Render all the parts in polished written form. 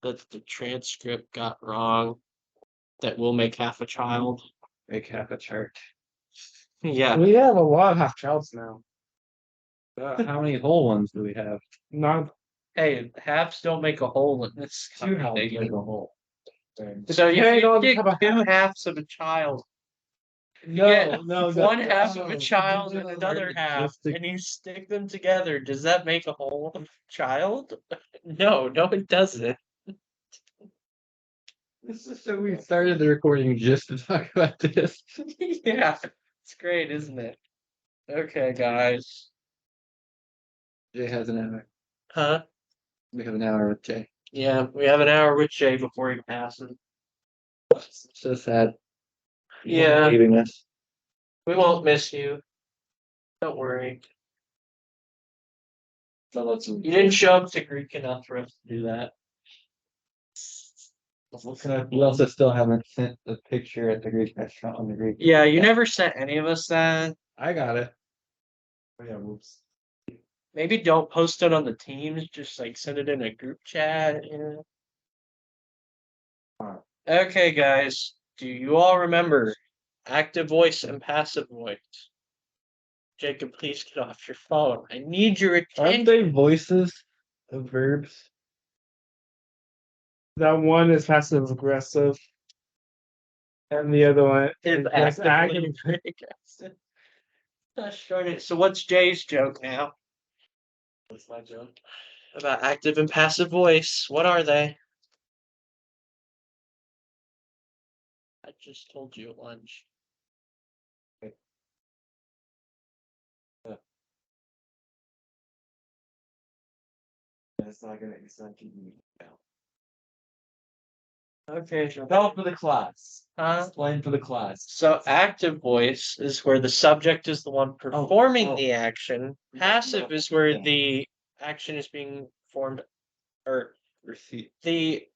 that the transcript got wrong that will make half a child. Make half a chart. Yeah. We have a lot of half childs now. How many whole ones do we have? Not Hey, halves don't make a hole in this. Two halves company. make a whole. So you Depending on get the type of two halves of a child. no, no, One half of a no. child and another half, and you stick them together. Does that make a whole child? No, it doesn't. This is so we started the recording just to talk about this. Yeah, it's great, isn't it? Okay, guys. Jay has an hour. Huh? We have an hour with Jay. Yeah, we have an hour with Jay before he passes. So sad. Yeah, Leaving us. we won't miss you. Don't worry. You You didn't show up to Greek enough for us to do that. We also still haven't sent the picture at the Greek restaurant on the Greek. Yeah, you never sent any of us that. I got it. Oh yeah, whoops. Maybe don't post it on the teams, just like send it in a group chat. Okay, guys. Do you all remember active voice and passive voice? Jacob, please get off your phone. I need your Aren't attention. they voices of verbs? That one is passive aggressive, and the other one is just active. Aggressive. Gosh darn it. So what's Jay's joke now? What's my joke? About active and passive voice. What are they? I just told you at lunch. It's not gonna sound now. Okay. Develop for the class. Huh? Explain for the class. So active voice is where the subject is the one performing the action. Passive is where the action is being performed, or Receipt. the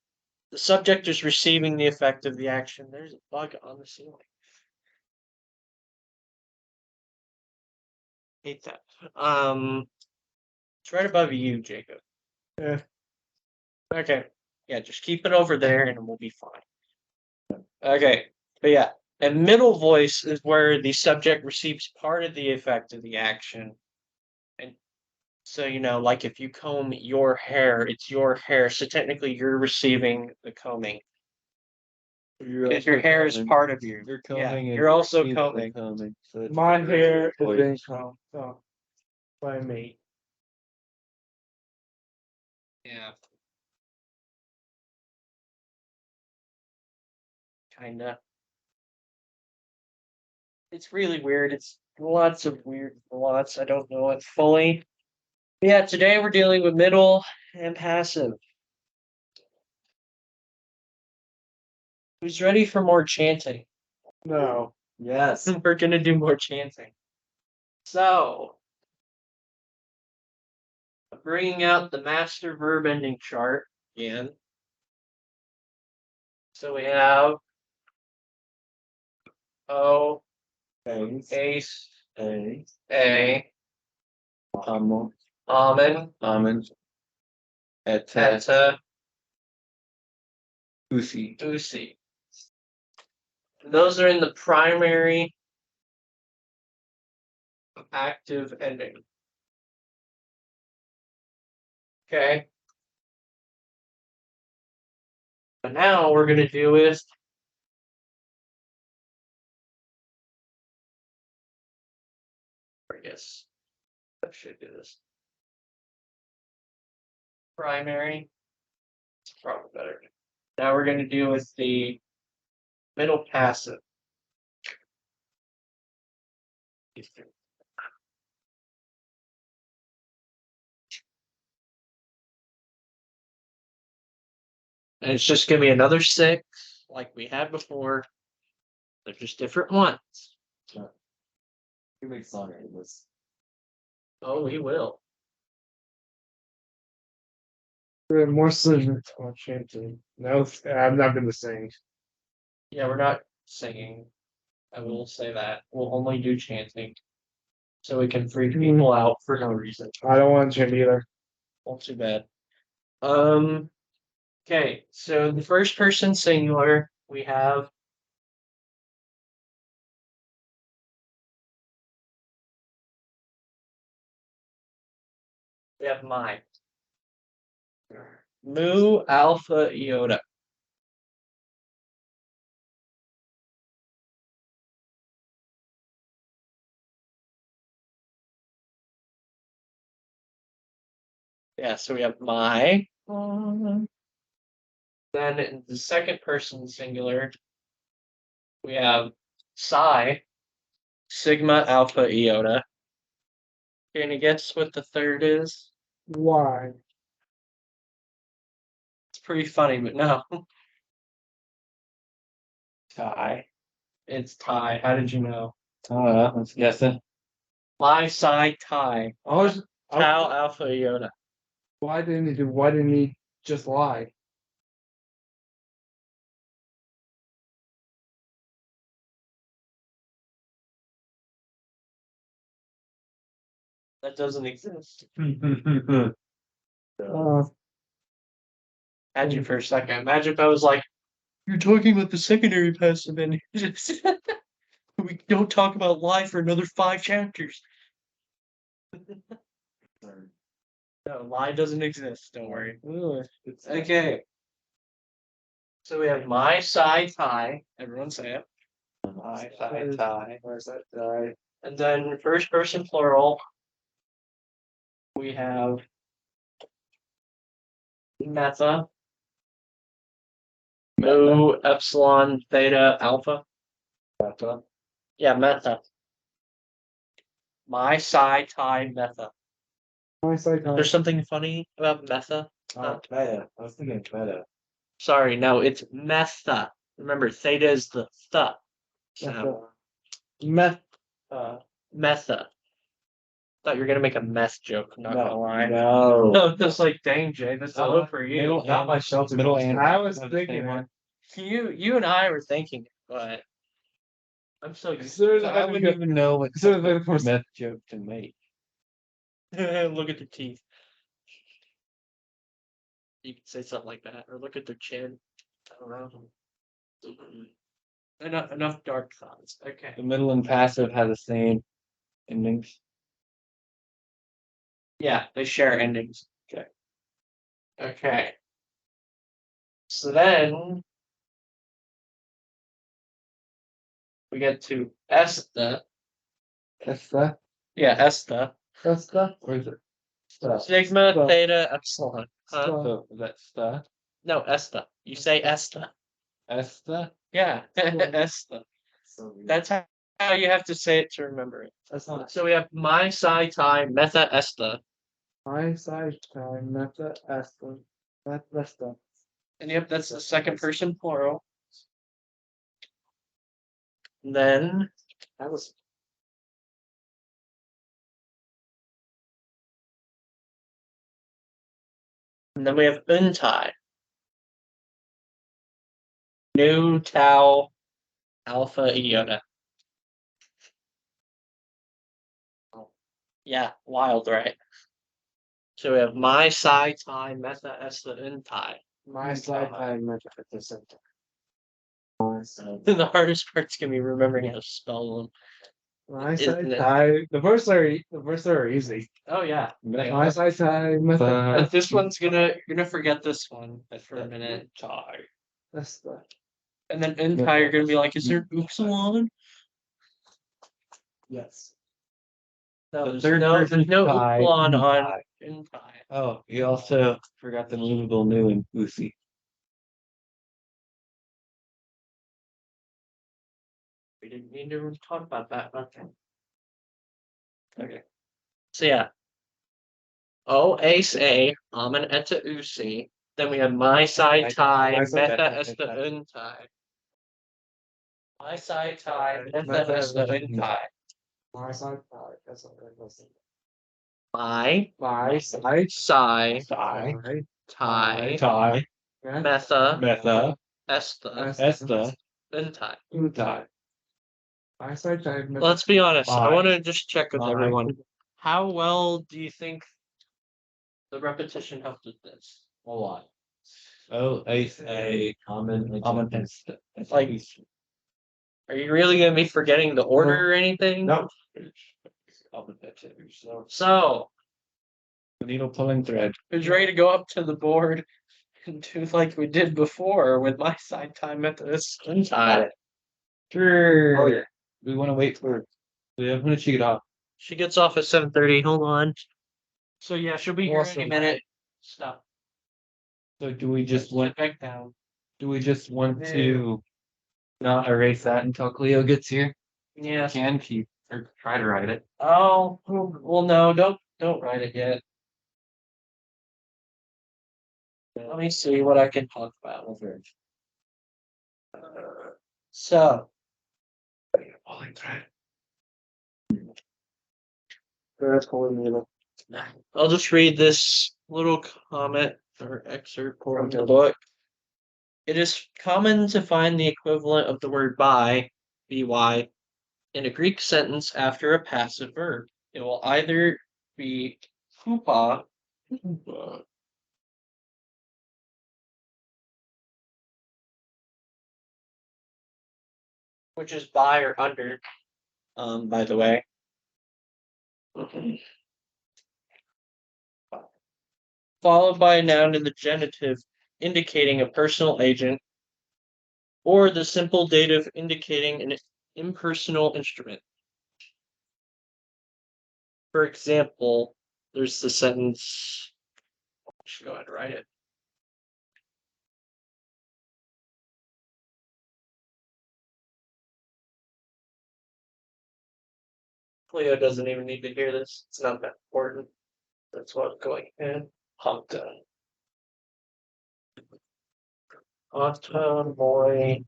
subject is receiving the effect of the action. There's a bug on the ceiling. Hate that. It's right above you, Jacob. Yeah. Okay. Yeah, just keep it over there and we'll be fine. Okay. But yeah. And middle voice is where the subject receives part of the effect of the action. And so, like if you comb your hair, it's your hair. So technically you're receiving the combing. Because your hair is part of you. You're combing. You're also combing. So My hair is being combed by me. Yeah. Kinda. It's really weird. It's lots of weird lots. I don't know it fully. Yeah, today we're dealing with middle and passive. Who's ready for more chanting? No. Yes. We're gonna do more chanting. So, bringing out the master verb ending chart again. So we have O, ace, a, almond, eta, usi. Those are in the primary active ending. Okay. But now we're going to do is I guess I should do this. Primary. It's probably better. Now we're going to do with the middle passive. And it's just going to be another 6 like we had before. They're just different ones. You make song out of this. Oh, we will. We're more similar to chanting. No, I'm not gonna sing. Yeah, we're not singing. I will say that. We'll only do chanting. So we can freak people out for no reason. I don't want to chant either. Not too bad. Okay, so the first person singular, we have mine. Mu alpha iota. Yeah, so we have my. Then in the second person singular, we have psi, sigma alpha iota. Can you guess what the third is? Why? It's pretty funny, but no. Tie. It's tie. How did you know? I was guessing. My psi tie. Tau alpha iota. Why didn't he just lie? That doesn't exist. Uh, Imagine for a second. Imagine if I was like, you're talking about the secondary passive energies. We don't talk about lie for another 5 chapters. No, lie doesn't exist. Don't worry. Okay. So we have my psi tie. Everyone say it. My side tie. Tie. And then first person plural. We have meta. Mu epsilon theta alpha. Meta. Yeah, meta. My psi tie meta. My side tie. There's something funny about meta. Oh, meta. I was thinking meta. Sorry, no, it's metha. Remember, theta is the th. So, Meth. metha. Thought you were gonna make a meth joke. I'm not gonna lie. No. No, just like dang, Jay, that's all for you. Middle Not and- my shelter. Middle and I was thinking it. You and I were thinking it, but I'm so used As soon as I I wouldn't even know what as soon as I first- meth joke to make. to look at the teeth. You could say something like that, or look at their chin. I don't know. Enough dark thoughts. Okay. The middle and passive have the same endings. Yeah, they share endings. Okay. Okay. So then we get to esta. Esta. Yeah, esta. Esta. Where is it? Sigma, Sta. theta, epsilon. Huh? Sta. So is that sta? No, esta. You say esta. Esta? Yeah, esta. That's how you have to say it to remember it. That's not So we have my psi tie meta esta. my side tie. Meta. Esta. Esta. And yep, that's the second person plural. And then That was. we have untie. Nu tau alpha iota. Yeah, wild, right? So we have my psi tie meta esta untie. My side tie. Meta. Esta. The hardest part's gonna be remembering how to spell them. My Isn't side it? tie. The first are easy. Oh yeah. My side tie. Meta. But this one's you're gonna forget this one for a minute. Esta. And then untie, you're gonna be like, is there upsilon? Yes. No, The there's third no person tie, upsilon on untie. untie. Oh, you also forgot the movable new and Lucy. We didn't need to talk about that. Okay. Okay. So yeah. O ace A, amen eta usi. Then we have my side tie, My side meta tie, esta meta. untie. My side tie, Meta meta esta esta untie. My side tie. That's what I was thinking. My My side side tie. tie, Tie. meta Meta. esta Esta. untie. Untie. My side tie. Meta. Let's be honest. I Bye. want to just check with Bye. everyone. How well do you think the repetition helped with this? A lot. Oh, a common. Like- Are you really gonna be forgetting the order or anything? No. So, Needle pulling thread. who's ready to go up to the board and do like we did before with my side time at this time? Sure. Oh yeah. We want to wait for. When did she get off? She gets off at 7:30. Hold on. So yeah, she'll be here any Awesome. minute. Stop. So do we just want? Back down. Do we just want to not erase that until Cleo gets here? Yeah. Can keep or try to write it. Oh, well, no, don't write it yet. Let me see what I can talk about with her. So, Pulling thread. I'll just read this little comment or excerpt from the book. It is common to find the equivalent of the word by, in a Greek sentence after a passive verb. It will either be hupa, which is by or under, by the way. Followed by a noun in the genitive indicating a personal agent, or the simple dative indicating an impersonal instrument. For example, there's the sentence, I should go ahead and write it. Cleo doesn't even need to hear this. It's not that important. That's what I'm going in. Hanta. Hanta boy.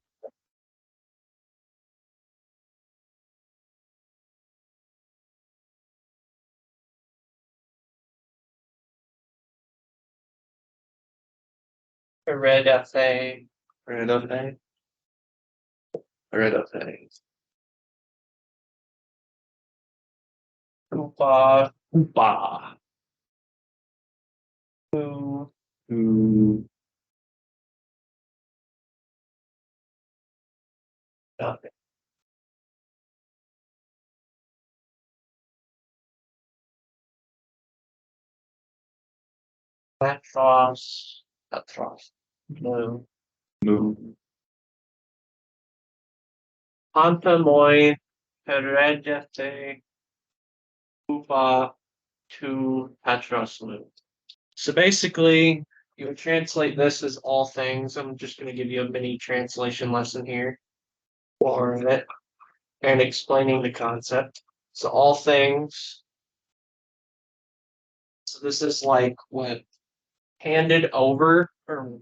Redafe. Redafe. Redafe. Upa. Ba. Who. Who. Nothing. Patros. Patros. No. Move. Hanta moi. Redafe. Upa. To Patros. So basically, you would translate this as all things. I'm just going to give you a mini translation lesson here for it and explaining the concept. So all things. So this is like what handed over or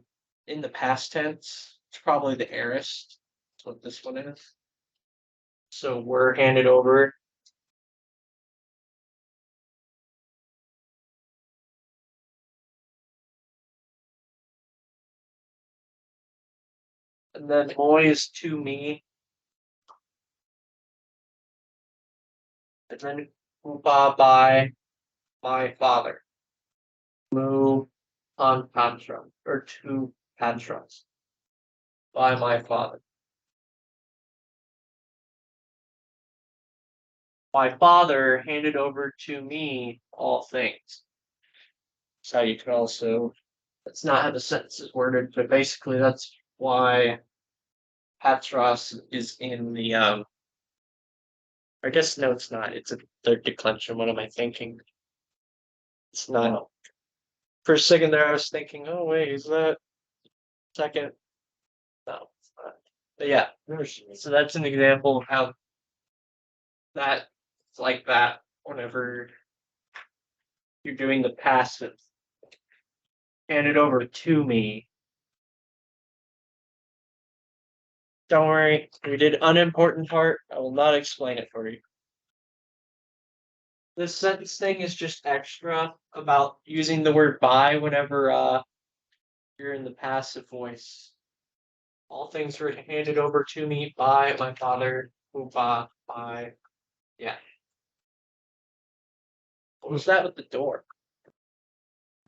in the past tense. It's probably the aorist. That's what this one is. So we're handed over. And then moi is to me. And then upa by my father. Mu on patra or to patras by my father. My father handed over to me all things. So you could also, that's not how the sentence is worded, but basically that's why patros is in the I guess no, it's not. It's a third declension. What am I thinking? It's not. For a second there, I was thinking, oh wait, is that second? No, it's not. But yeah, so that's an example of how that it's like that whenever you're doing the passive. Hand it over to me. Don't worry, we did unimportant part. I will not explain it for you. This sentence thing is just extra about using the word by whenever you're in the passive voice. All things were handed over to me by my father, by, yeah. What was that with the door?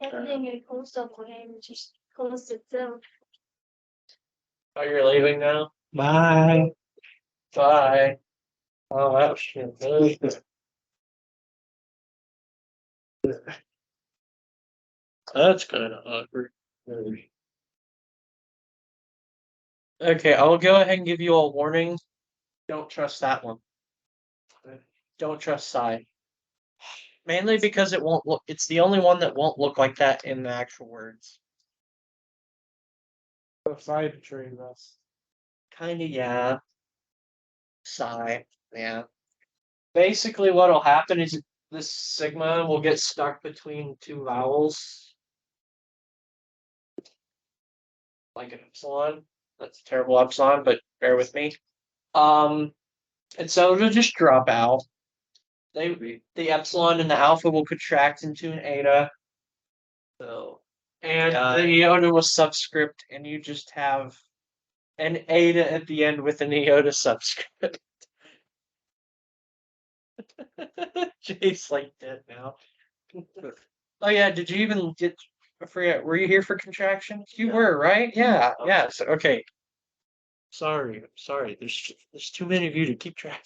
Everything it goes up when I'm just closed itself. Oh, you're leaving now? Bye. Bye. Oh, that was good. That's kind of awkward. Okay, I'll go ahead and give you a warning. Don't trust that one. Don't trust Psy. Mainly because it won't look, it's the only one that won't look like that in the actual words. Side betrayed us. Kinda, yeah. Sigh, yeah. Basically, what'll happen is this sigma will get stuck between two vowels. Like an epsilon. That's a terrible epsilon, but bear with me. And so it'll just drop out. The epsilon and the alpha will contract into an eta. So, and the iota was subscript, and you just have an eta at the end with an iota subscript. Jay's like dead now. Oh yeah, did you even get? I forget. Were you here for contractions? You were, right? Yeah. Yeah. So, okay. Sorry. I'm sorry. There's too many of you to keep track.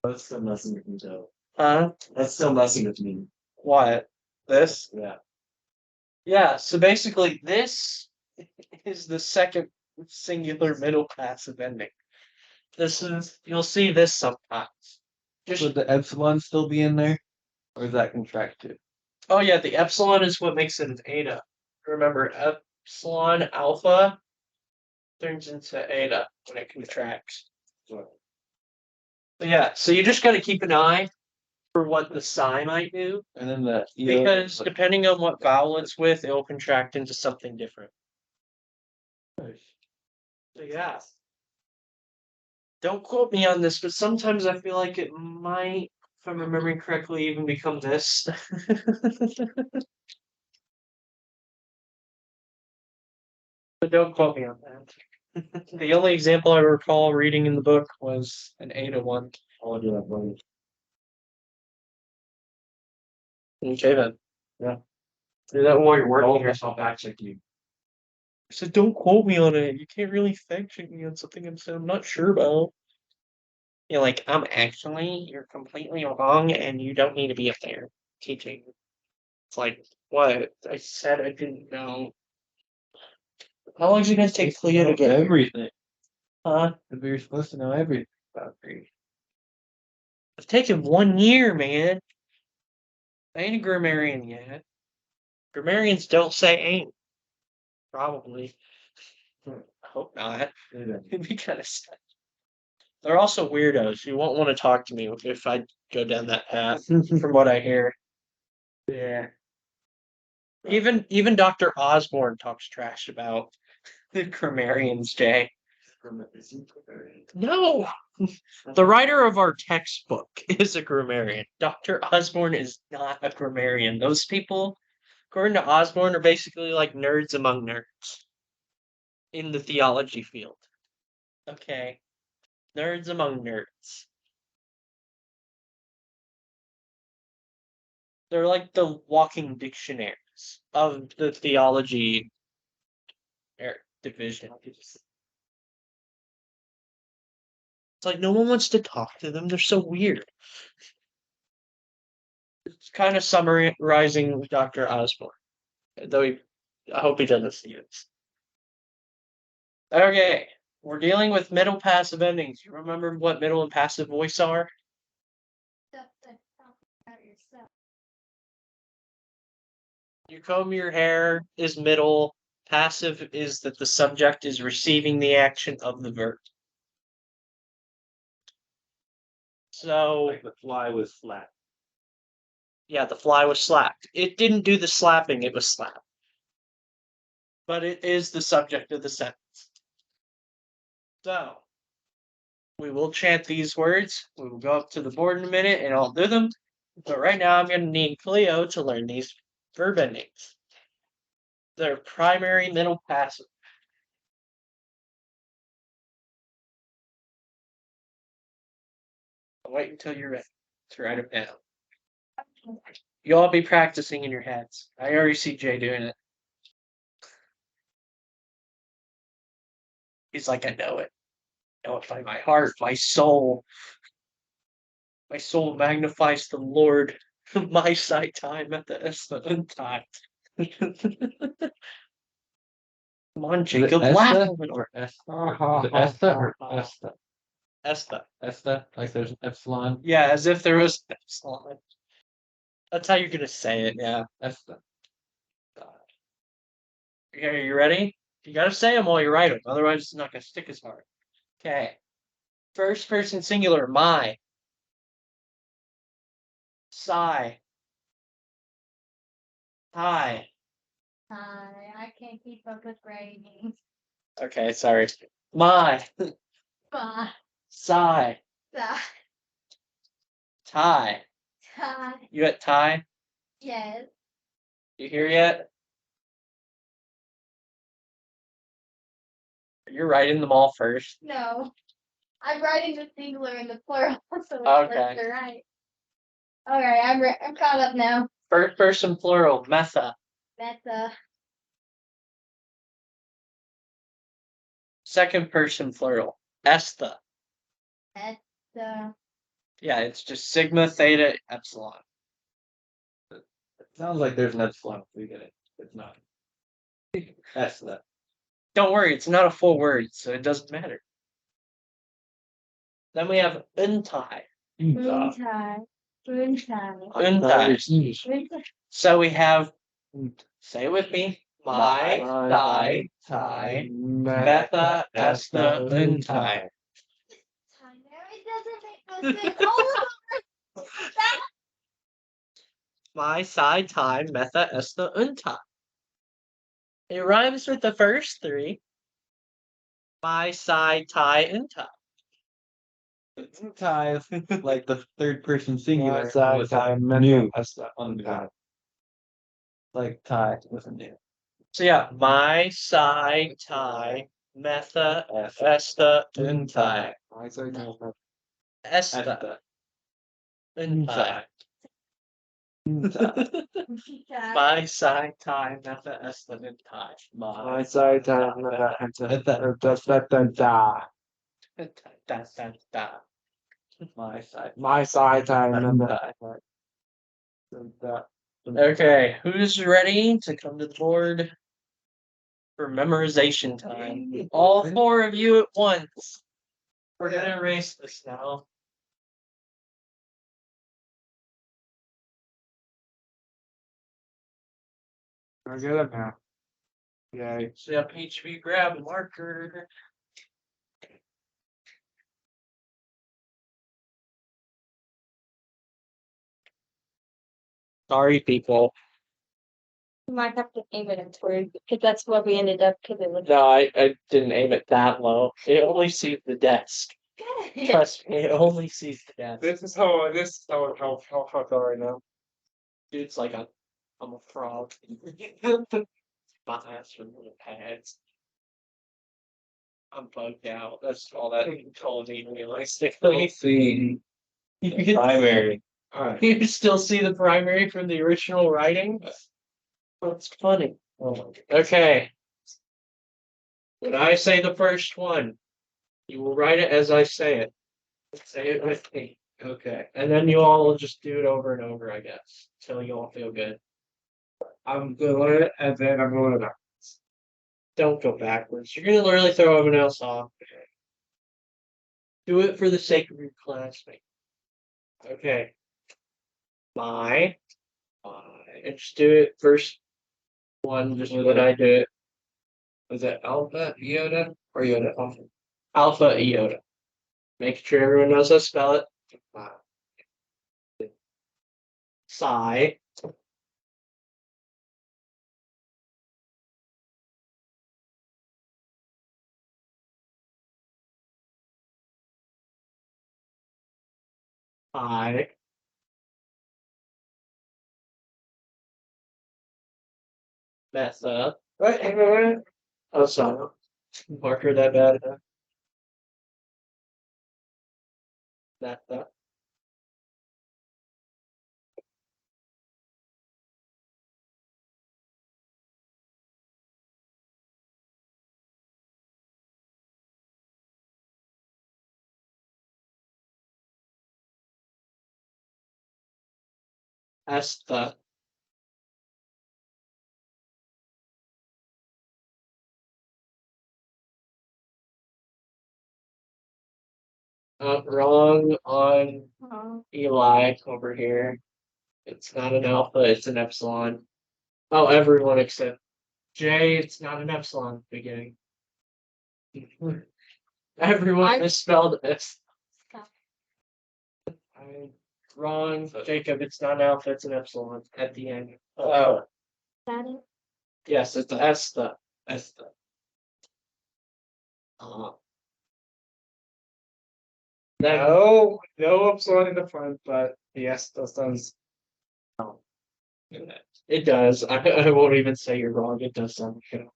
That's still messing with me though. Huh? That's still messing with me. What? This? Yeah. Yeah. So basically, this is the second singular middle passive ending. You'll see this sometimes. Would the epsilon still be in there? Or is that contracted? Oh yeah, the epsilon is what makes it an eta. Remember, epsilon alpha turns into eta when it contracts. But yeah, so you just got to keep an eye for what the psi might do, And then the because depending on what vowel it's with, it'll contract into something different. So yeah. Don't quote me on this, but sometimes I feel like it might, if I'm remembering correctly, even become this. But don't quote me on that. The only example I recall reading in the book was an eta one. I'll do that for you. Okay then. Yeah. Do that while you're working yourself. I'll fact check you. I said, don't quote me on it. You can't really fact check me on something I'm not sure about. You're like, you're completely wrong and you don't need to be up there teaching. It's like, what? I said I didn't know. How long is it gonna take Cleo to get here? Everything. Huh? If you're supposed to know everything about Greek. It's taken 1 year, man. I ain't a grammarian yet. Grammarians don't say ain't. Probably. I hope not. It'd be kind of sad. They're also weirdos. You won't want to talk to me if I go down that path, from what I hear. Yeah. Even Dr. Osborne talks trash about the grammarians, Jay. No! The writer of our textbook is a grammarian. Dr. Osborne is not a grammarian. Those people, according to Osborne, are basically like nerds among nerds in the theology field. Okay. Nerds among nerds. They're like the walking dictionaries of the theology division. It's like no one wants to talk to them. They're so weird. It's kind of summarizing Dr. Osborne. Though I hope he doesn't see this. Okay, we're dealing with middle passive endings. You remember what middle and passive voice are? Stuff that talk about yourself. You comb your hair is middle. Passive is that the subject is receiving the action of the verb. So Like the fly was flat. yeah, the fly was slapped. It didn't do the slapping, it was slapped. But it is the subject of the sentence. So we will chant these words. We will go up to the board in a minute and I'll do them. But right now I'm going to need Cleo to learn these verb endings. They're primary, middle, passive. I'll wait until you're ready to write them down. You'll all be practicing in your heads. I already see Jay doing it. He's like, I know it. I know it by my heart, my soul. My soul magnifies the Lord. My sight time at the time. Come on, Jacob, laugh a Esta little. or Esta? Is it Esta or Esta? Esta. Esta, like there's an epsilon. Yeah, as if there was an epsilon. That's how you're gonna say it, yeah. Esta. Okay, are you ready? You gotta say them while you write them, otherwise it's not gonna stick as hard. Okay. First person singular, my. Sigh. Hi. I can't keep up with writing. Okay, sorry. My. Bye. Sigh. Bye. Tie. Bye. You at tie? Yes. You here yet? You're writing them all first. No. I'm writing the singular and the plural, so it's Okay. left to right. Alright, I'm caught up now. First person plural, metha. That's Second person plural, esta. that's Yeah, it's just sigma, theta, epsilon. It sounds like there's an epsilon. We get it. It's not. Esta. Don't worry, it's not a full word, so it doesn't matter. Then we have untie. Untie. Untie. So we have, say it with me, my, thy, tie, metha, esta, untie. It doesn't make no sense. All of My, psi, tie, metha, esta, untie. It rhymes with the first three. My, psi, tie, untie. Tie, like the third person singular. Side was time, new. Esta. On the guy. Like tie was a new. So yeah, my, psi, tie, metha, esta, untie. I say time. Esta, untie. that. My, psi, tie, metha, esta, untie. My side time. Da. Da, da, da. My side. My side time. Okay, who's ready to come to the board for memorization time? All four of you at once. We're gonna erase this now. I get it now. Yay. So yeah, PHP grab a marker. Sorry, people. You might have to aim it toward because that's what we ended up because it was No, I didn't aim it that low. It only sees the desk. good. Trust me, it only sees the desk. This is how how I feel right now. Dude's like I'm a frog. Bias from little pads. I'm bugged out. That's all that told me realistically. See. You can- Primary. Alright. You still see the primary from the original writing? That's funny. Okay. When I say the first one, you will write it as I say it. Say it with me. Okay. And then you all will just do it over and over, I guess, until you all feel good. I'm doing it and then I'm going to Don't go backwards. You're gonna literally throw everyone else off. Do it for the sake of your classmate. Okay. My. And just do it first one, just when I do it. Was it alpha, iota, or iota? Alpha. Alpha, iota. Make sure everyone knows how to spell it. Psi. I. Mesa. Right. Oh, sorry. Marker that bad. Mesa. S the. Wrong on Oh, Eli over here. It's not an alpha, it's an epsilon. Oh, everyone except J, it's not an epsilon at the beginning. Everyone I- misspelled S. stop. Wrong, Jacob, it's not alpha, it's an epsilon at the end. Oh, Got it? Yes, it's S the. that's the. Then No epsilon in the front, but yes, that sounds. it does. I won't even say you're wrong. It does sound good.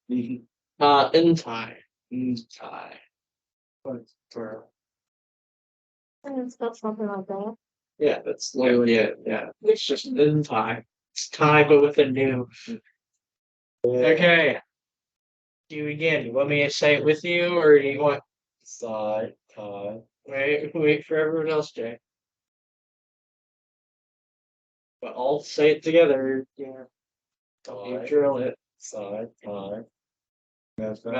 In tie. For And spell something like that. yeah, that's literally it. Yeah, it's just in tie. It's tie, but with a new. Okay. Do you again? You want me to say it with you, or do you want? Side, tie, Wait for everyone else, Jay. But I'll say it together. Yeah. You tie, drill it. side, tie. Method.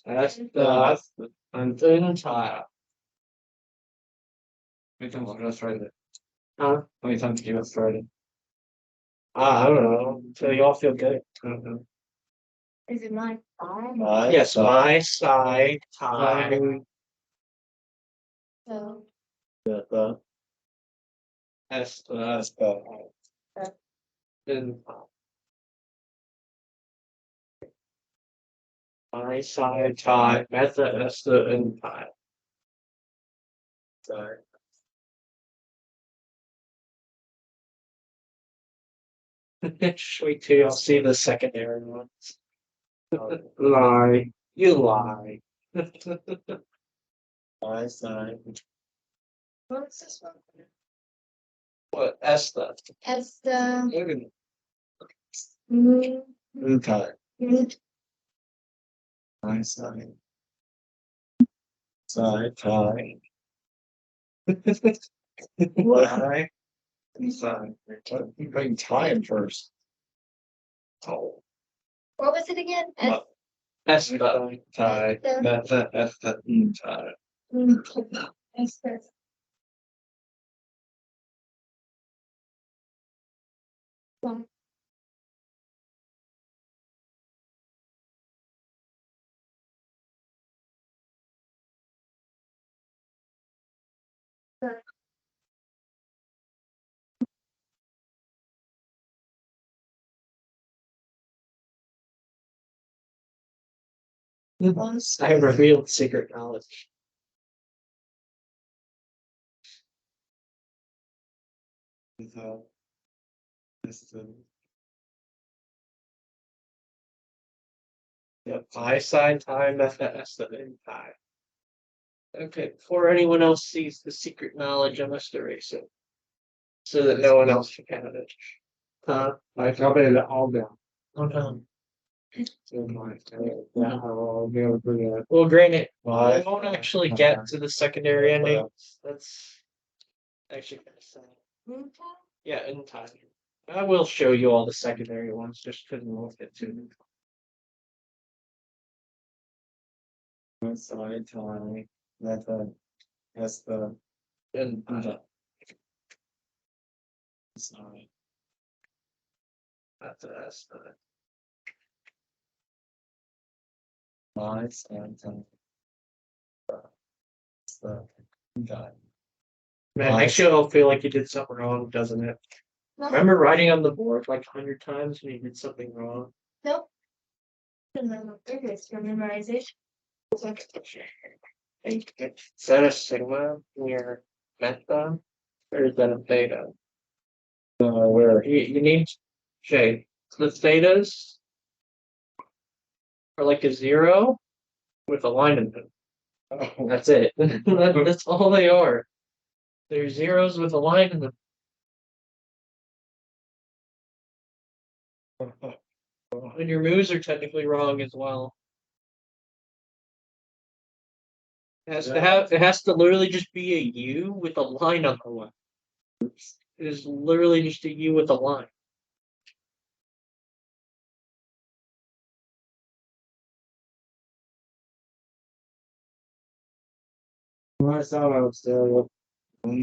That's the and in tie. How many times have I tried it? Huh? How many times have you tried it? I don't know. Until you all feel good. I don't know. Is it my five? Yes, my side tie. So, The. That's That's the. in my side tie. Method. That's the in tie. Sorry. Just wait till y'all see the secondary ones. Lie. You lie. My side. what's this one? What? That's the. As the. Tie. Mm, My side. Side, tie. Lie. Side. You bring tie in first. Oh. What was it again? As That's the. Tie. the. That's the. Tie. As the. One. I have revealed secret knowledge. That's the. Yep, my side tie method. That's the in tie. Okay, before anyone else sees the secret knowledge, I must erase it. So that no one else can have it. I copied it all down. Oh no. Yeah, I'll be able to do that. Well, granted, Why? we won't actually get to the secondary endings. That's actually kind of sad. Yeah, in time. I will show you all the secondary ones just because we won't get to them. My side, tie. That's the. In Side. that's the My side, tie. That's the. Tie. man, makes you all feel like you did something wrong, doesn't it? Remember writing on the board like 100 times when you did something wrong? Nope. Remember, it's for memorization. Is that a sigma near meta? Or is that a theta? Where? You need Jay. The thetas are like a zero with a line in them. Oh, That's it. That's all they are. They're zeros with a line in them. And your moves are technically wrong as well. It has to literally just be a U with a line on the left. is literally just a U with a line. I thought I was there.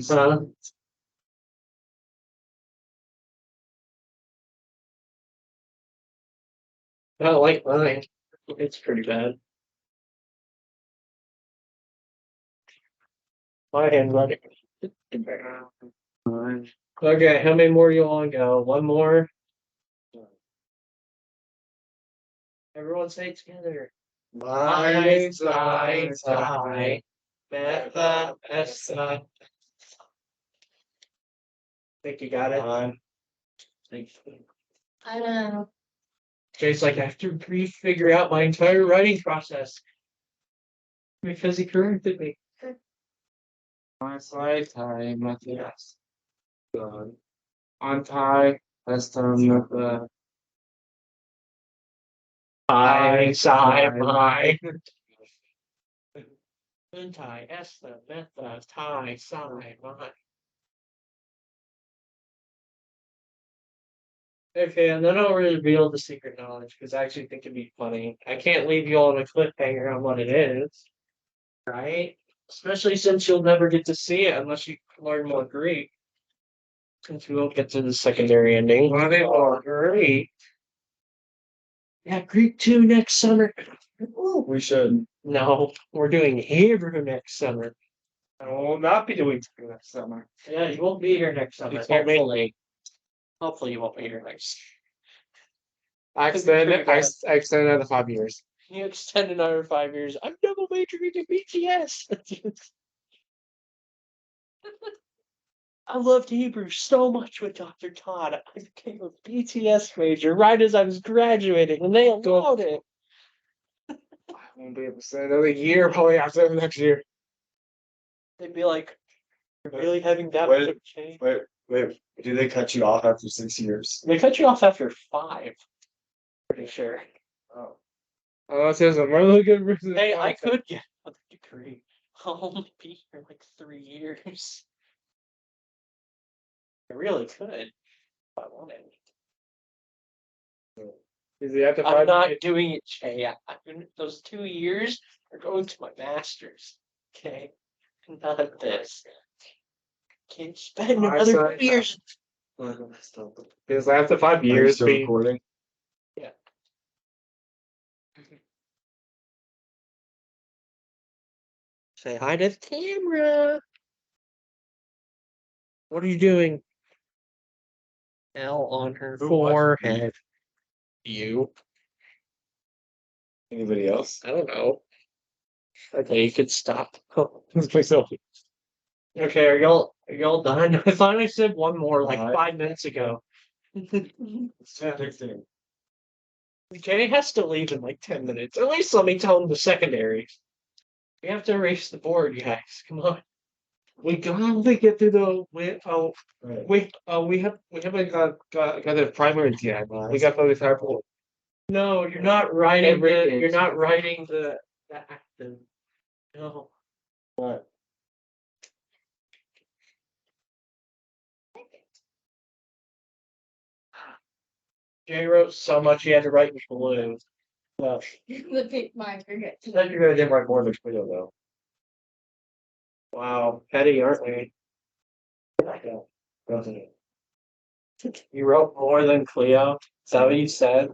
Huh? I don't like mine. It's pretty bad. My handwriting. Okay, how many more do you want to go? One more? Everyone say it together. My side, side. Betha, Essa. Think you got it? I don't know. Jay's like, I have to figure out my entire writing process. Because he corrected me. My side time, nothing else. Untie, that's the I, side, my. Untie, Essa, Betha, tie, side, my. Okay, and then I'll reveal the secret knowledge because I actually think it'd be funny. I can't leave you all on a cliffhanger on what it is, right? Especially since you'll never get to see it unless you learn more Greek. Since we won't get to the secondary ending. Well, they are. Greek. Yeah, Greek 2 next summer. We should. No, we're doing Hebrew next summer. I will not be doing something next summer. Yeah, you won't be here next summer. can't make- Hopefully. Hopefully you won't be here next. I extended another 5 years. You extend another 5 years. I'm double majoring in BTS. I loved Hebrew so much with Dr. Todd. I became a BTS major right as I was graduating, and they allowed it. I won't be able to say another year probably after next year. They'd be like, "You're really having that Wait. much of a change?" Wait, do they cut you off after 6 years? They cut you off after 5. Pretty sure. Oh. Unless there's a really good reason. Hey, I could get a degree. I'll only be here like 3 years. I really could. If I wanted. Is he after I'm 5 not years? doing it, Jay. Those 2 years are going to my master's. Okay? Not this. Can't spend I another saw- 2 years. Because after 5 Are you years, still recording? Say hi to the camera. What are you doing? L on her Who watched forehead. You. Anybody else? I don't know. Okay, you could stop. let's play selfie. Okay, are y'all done? I thought I said one more like Alright. 5 minutes ago. It's 10:16. Jay has to leave in like 10 minutes. At least let me tell him the secondary. We have to erase the board, guys. Come on. We gotta get through the Right. we haven't got the primary yet. We got the entire board. No, you're not writing Everything. you're not writing the active. No. What? Jay wrote so much he had to write in blue. Well, The big mine, forget. I thought you guys didn't write more than Cleo though. Wow, petty, aren't we? Doesn't it? You wrote more than Cleo? Is that what you said?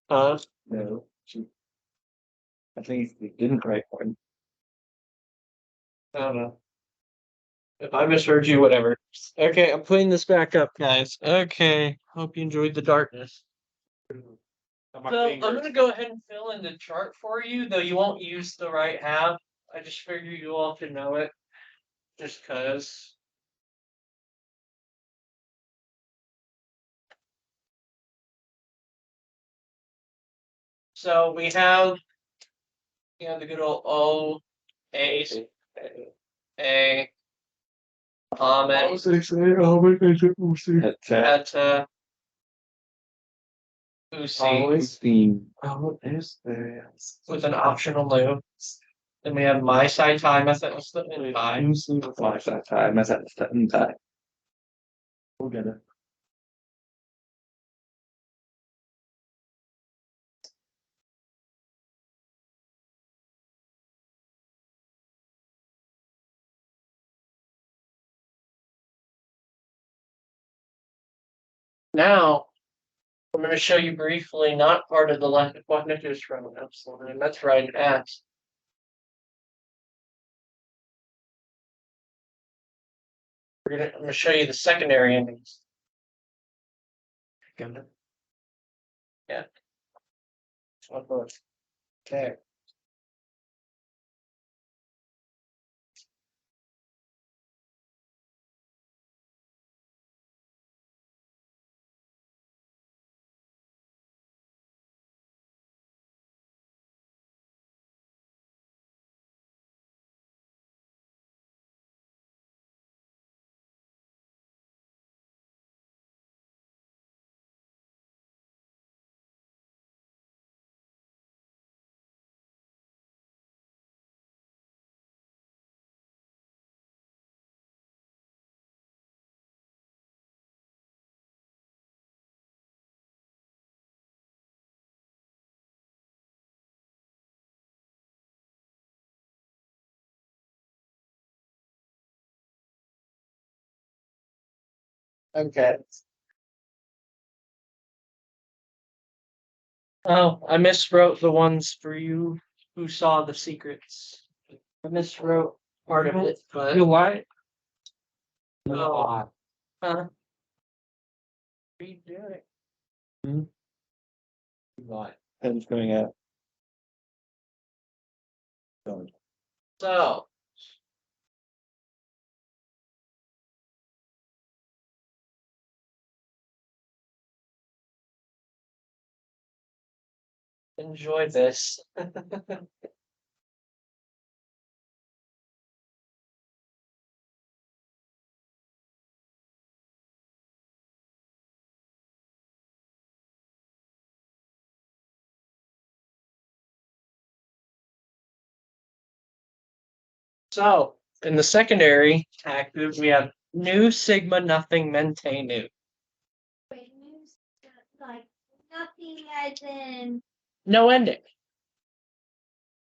Huh? No. I think you didn't write one. I don't know. If I misheard you, whatever. Okay, I'm putting this back up, guys. Okay, hope you enjoyed the darkness. So I'm gonna go ahead and fill in the chart for you, though you won't use the right half. I just figure you all should know it. Just cause. So we have the good old O, A, A, Amen, Eta, Usi, with an optional loop. Then we have my side time method and pi. We'll get it. Now, I'm going to show you briefly not part of the lesson what is from an epsilon, and that's right at. I'm going to show you the secondary endings. Yeah. Okay. Okay. Oh, I miswrote the ones for you who saw the secrets. I miswrote part of it, but You what? oh, huh? Redo it. Right. Pen's going out. So, enjoy this. So, in the secondary active, we have nu sigma nothing mente nu. Wait, news, like, nothing as in. No ending.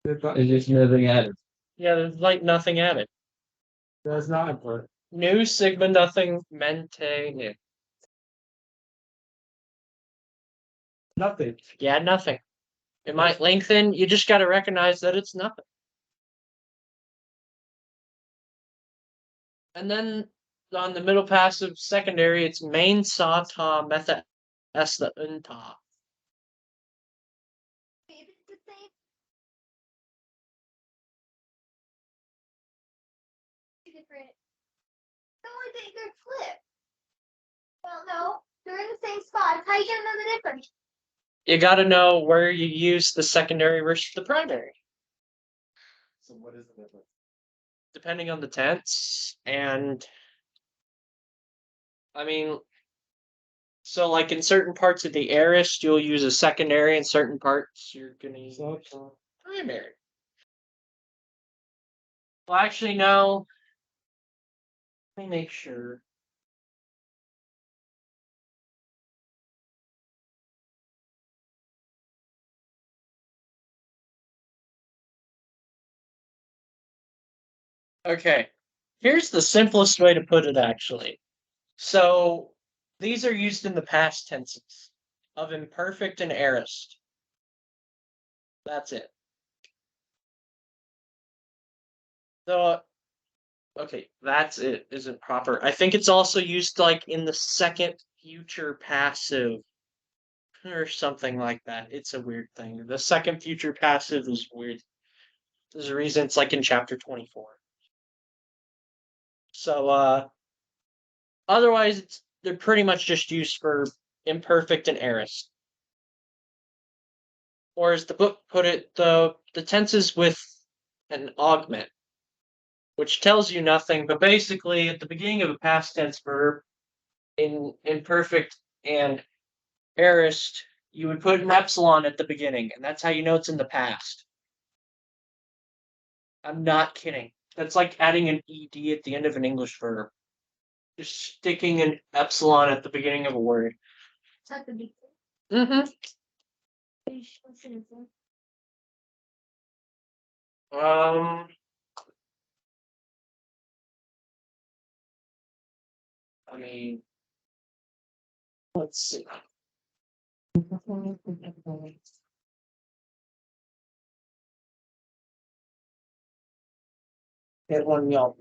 It's just nothing added. Yeah, there's like nothing added. That's not important. Nu sigma nothing mente nu. Nothing. Yeah, nothing. It might lengthen. You just got to recognize that it's nothing. And then on the middle passive secondary, it's main sa ta metha es the unta. If it's the same. Different. The only thing they're flipped. Well, no, they're in the same spot. How you gonna know the difference? You got to know where you use the secondary versus the primary, So what is the difference? depending on the tense. And I mean, so like in certain parts of the aorist, you'll use a secondary. In certain parts, you're gonna use a primary. Well, actually, no. Let me make sure. Okay, here's the simplest way to put it, actually. So these are used in the past tenses of imperfect and aorist. That's it. So, okay, that's it. Isn't proper. I think it's also used like in the second future passive or something like that. It's a weird thing. The second future passive is weird. There's a reason it's like in chapter 24. So, otherwise, they're pretty much just used for imperfect and aorist. Or as the book put it, the tenses with an augment, which tells you nothing, but basically at the beginning of a past tense verb in imperfect and aorist, you would put an epsilon at the beginning, and that's how you know it's in the past. I'm not kidding. That's like adding an ed at the end of an English verb. Just sticking an epsilon at the beginning of a word. Tuck the beat. Mm-hmm. I mean, let's see. Get one y'all.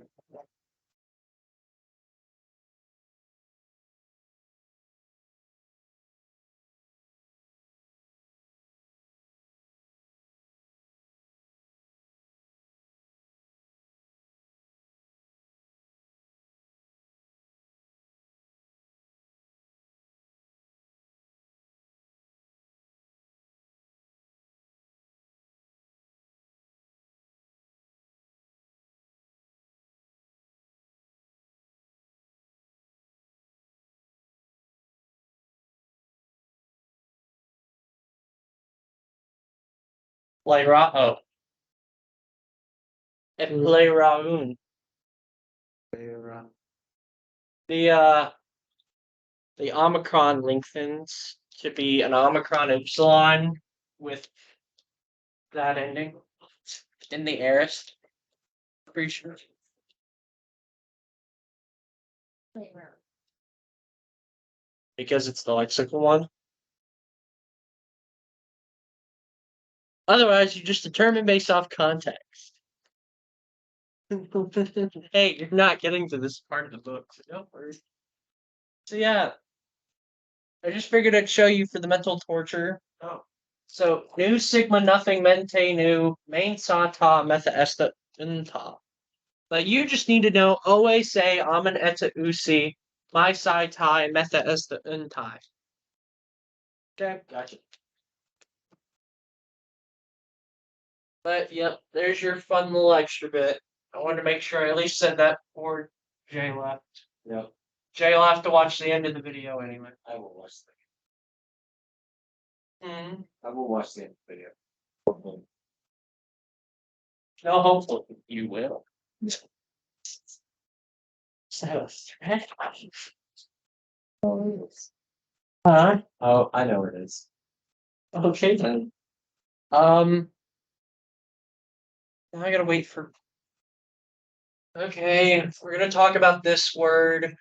Playrao. Playraun. The omicron lengthens to be an omicron epsilon with that ending in the aorist. Pretty sure. Because it's the lexical one. Otherwise, you just determine based off context. Hey, you're not getting to this part of the book, so don't worry. So yeah, I just figured I'd show you for the mental torture. Oh. So nu sigma nothing mente nu main sa ta metha esta unta. But you just need to know oe say amen eta usi my sai tai metha esta untai. Okay, gotcha. But yep, there's your fun little extra bit. I wanted to make sure I at least said that before Jay left. Yep. Jay will have to watch the end of the video anyway. I will watch Mm-hmm. I will watch the end of the video. No, hopefully you will. So, huh? Oh, I know what it is. Okay then. Now I gotta wait for. Okay, we're gonna talk about this word.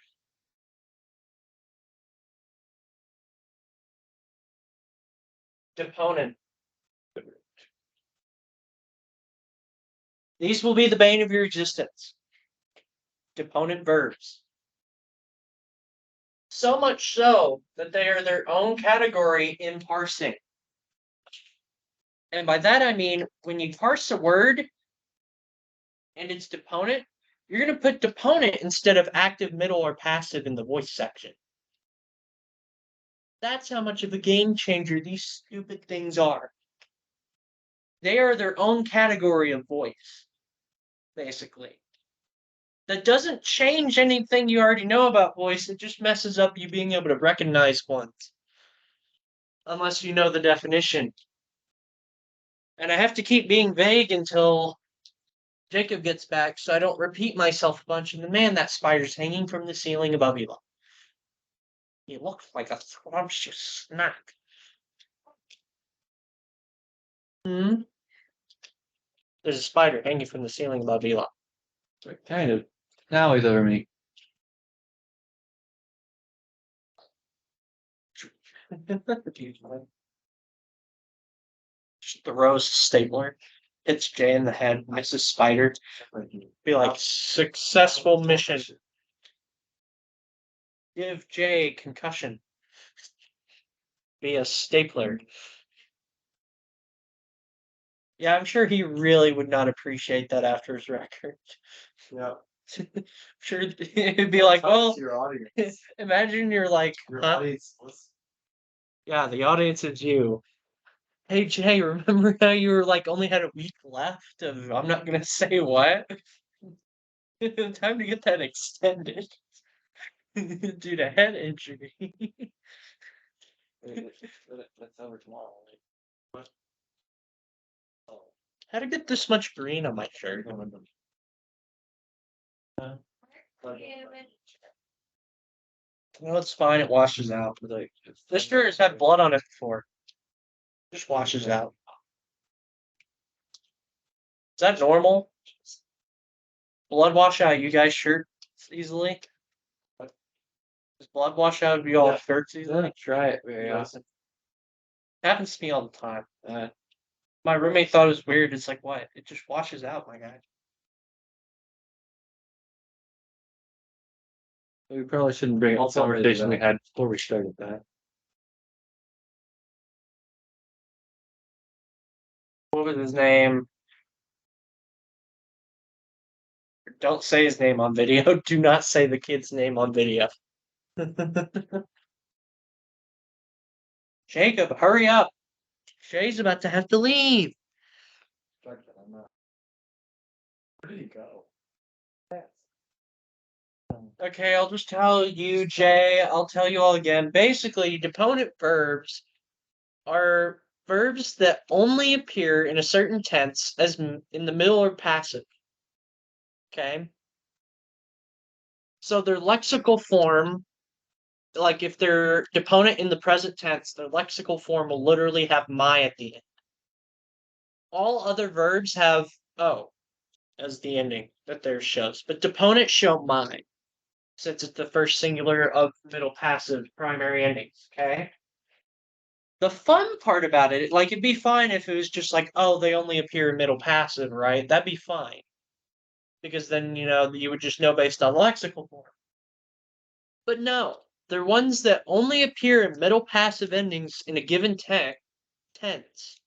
Deponent. These will be the bane of your existence. Deponent verbs. So much so that they are their own category in parsing. And by that I mean when you parse a word and its deponent, you're going to put deponent instead of active, middle, or passive in the voice section. That's how much of a game changer these stupid things are. They are their own category of voice, basically. That doesn't change anything you already know about voice. It just messes up you being able to recognize ones. Unless you know the definition. And I have to keep being vague until Jacob gets back so I don't repeat myself a bunch. And man, that spider's hanging from the ceiling above you. He looks like a scrumptious snack. Hmm? There's a spider hanging from the ceiling above Elon. Kind of. Now he's over me. Just throws a stapler, hits Jay in the head, misses Spider. Be like, successful mission. Give Jay concussion. Be a stapler. Yeah, I'm sure he really would not appreciate that after his record. Yeah. Sure, it'd be like, well, your audience. imagine you're like, Your huh? audience. Yeah, the audience is you. Hey Jay, remember how you were like only had a week left of I'm not gonna say what? Time to get that extended due to head injury. That's over tomorrow. Right? How to get this much green on my shirt? No, it's fine. It washes out. Like, This shirt has had blood on it before. Just washes out. Is that normal? Blood wash out you guys' shirts easily? Does blood wash out of you all Yeah. shirts I easily? don't try it very Yeah. often. Happens to me all the time. My roommate thought it was weird. It's like, what? It just washes out, my guy. We probably shouldn't bring up the conversation we had before we started that. What was his name? Don't say his name on video. Do not say the kid's name on video. Jacob, hurry up. Shay's about to have to leave. Where did he go? Okay, I'll just tell you, Jay. I'll tell you all again. Basically, deponent verbs are verbs that only appear in a certain tense as in the middle or passive. Okay? So their lexical form, like if they're deponent in the present tense, their lexical form will literally have my at the end. All other verbs have O as the ending that theirs shows, but deponents show my, since it's the first singular of middle passive primary endings, okay? The fun part about it, like it'd be fine if it was just like, oh, they only appear in middle passive, right? That'd be fine. Because then, you would just know based on lexical form. But no, they're ones that only appear in middle passive endings in a given tense.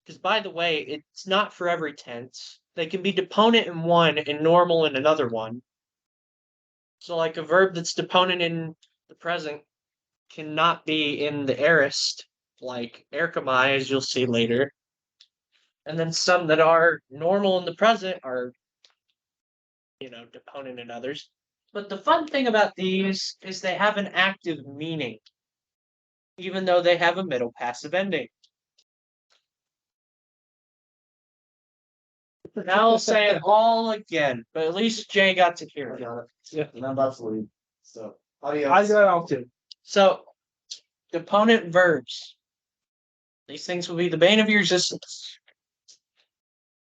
Because by the way, it's not for every tense. They can be deponent in one and normal in another one. So like a verb that's deponent in the present cannot be in the aorist, like erkamai, as you'll see later. And then some that are normal in the present are, deponent in others. But the fun thing about these is they have an active meaning, even though they have a middle passive ending. Now I'll say it all again, but at least Jay got to hear it. Yeah, and I'm about to leave. So, I got out too. So, deponent verbs. These things will be the bane of your existence.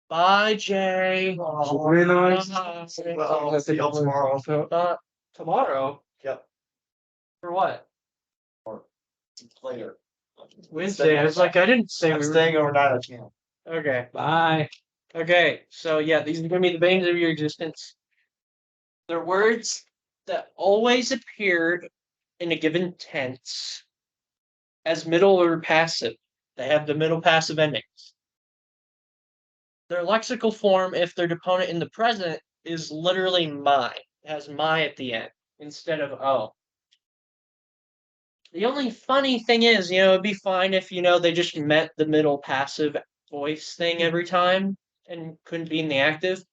Bye, Jay. Very nice. I'll see y'all tomorrow. Tomorrow? Yep. For what? Later. Wednesday. I was like, I didn't say I'm we were. staying overnight. I can't. Okay. Bye. Okay. So, yeah, these are going to be the banes of your existence. They're words that always appeared in a given tense as middle or passive. They have the middle passive endings. Their lexical form, if they're deponent in the present, is literally my. It has my at the end instead of O. The only funny thing is, it'd be fine if, they just met the middle passive voice thing every time and couldn't be in the active.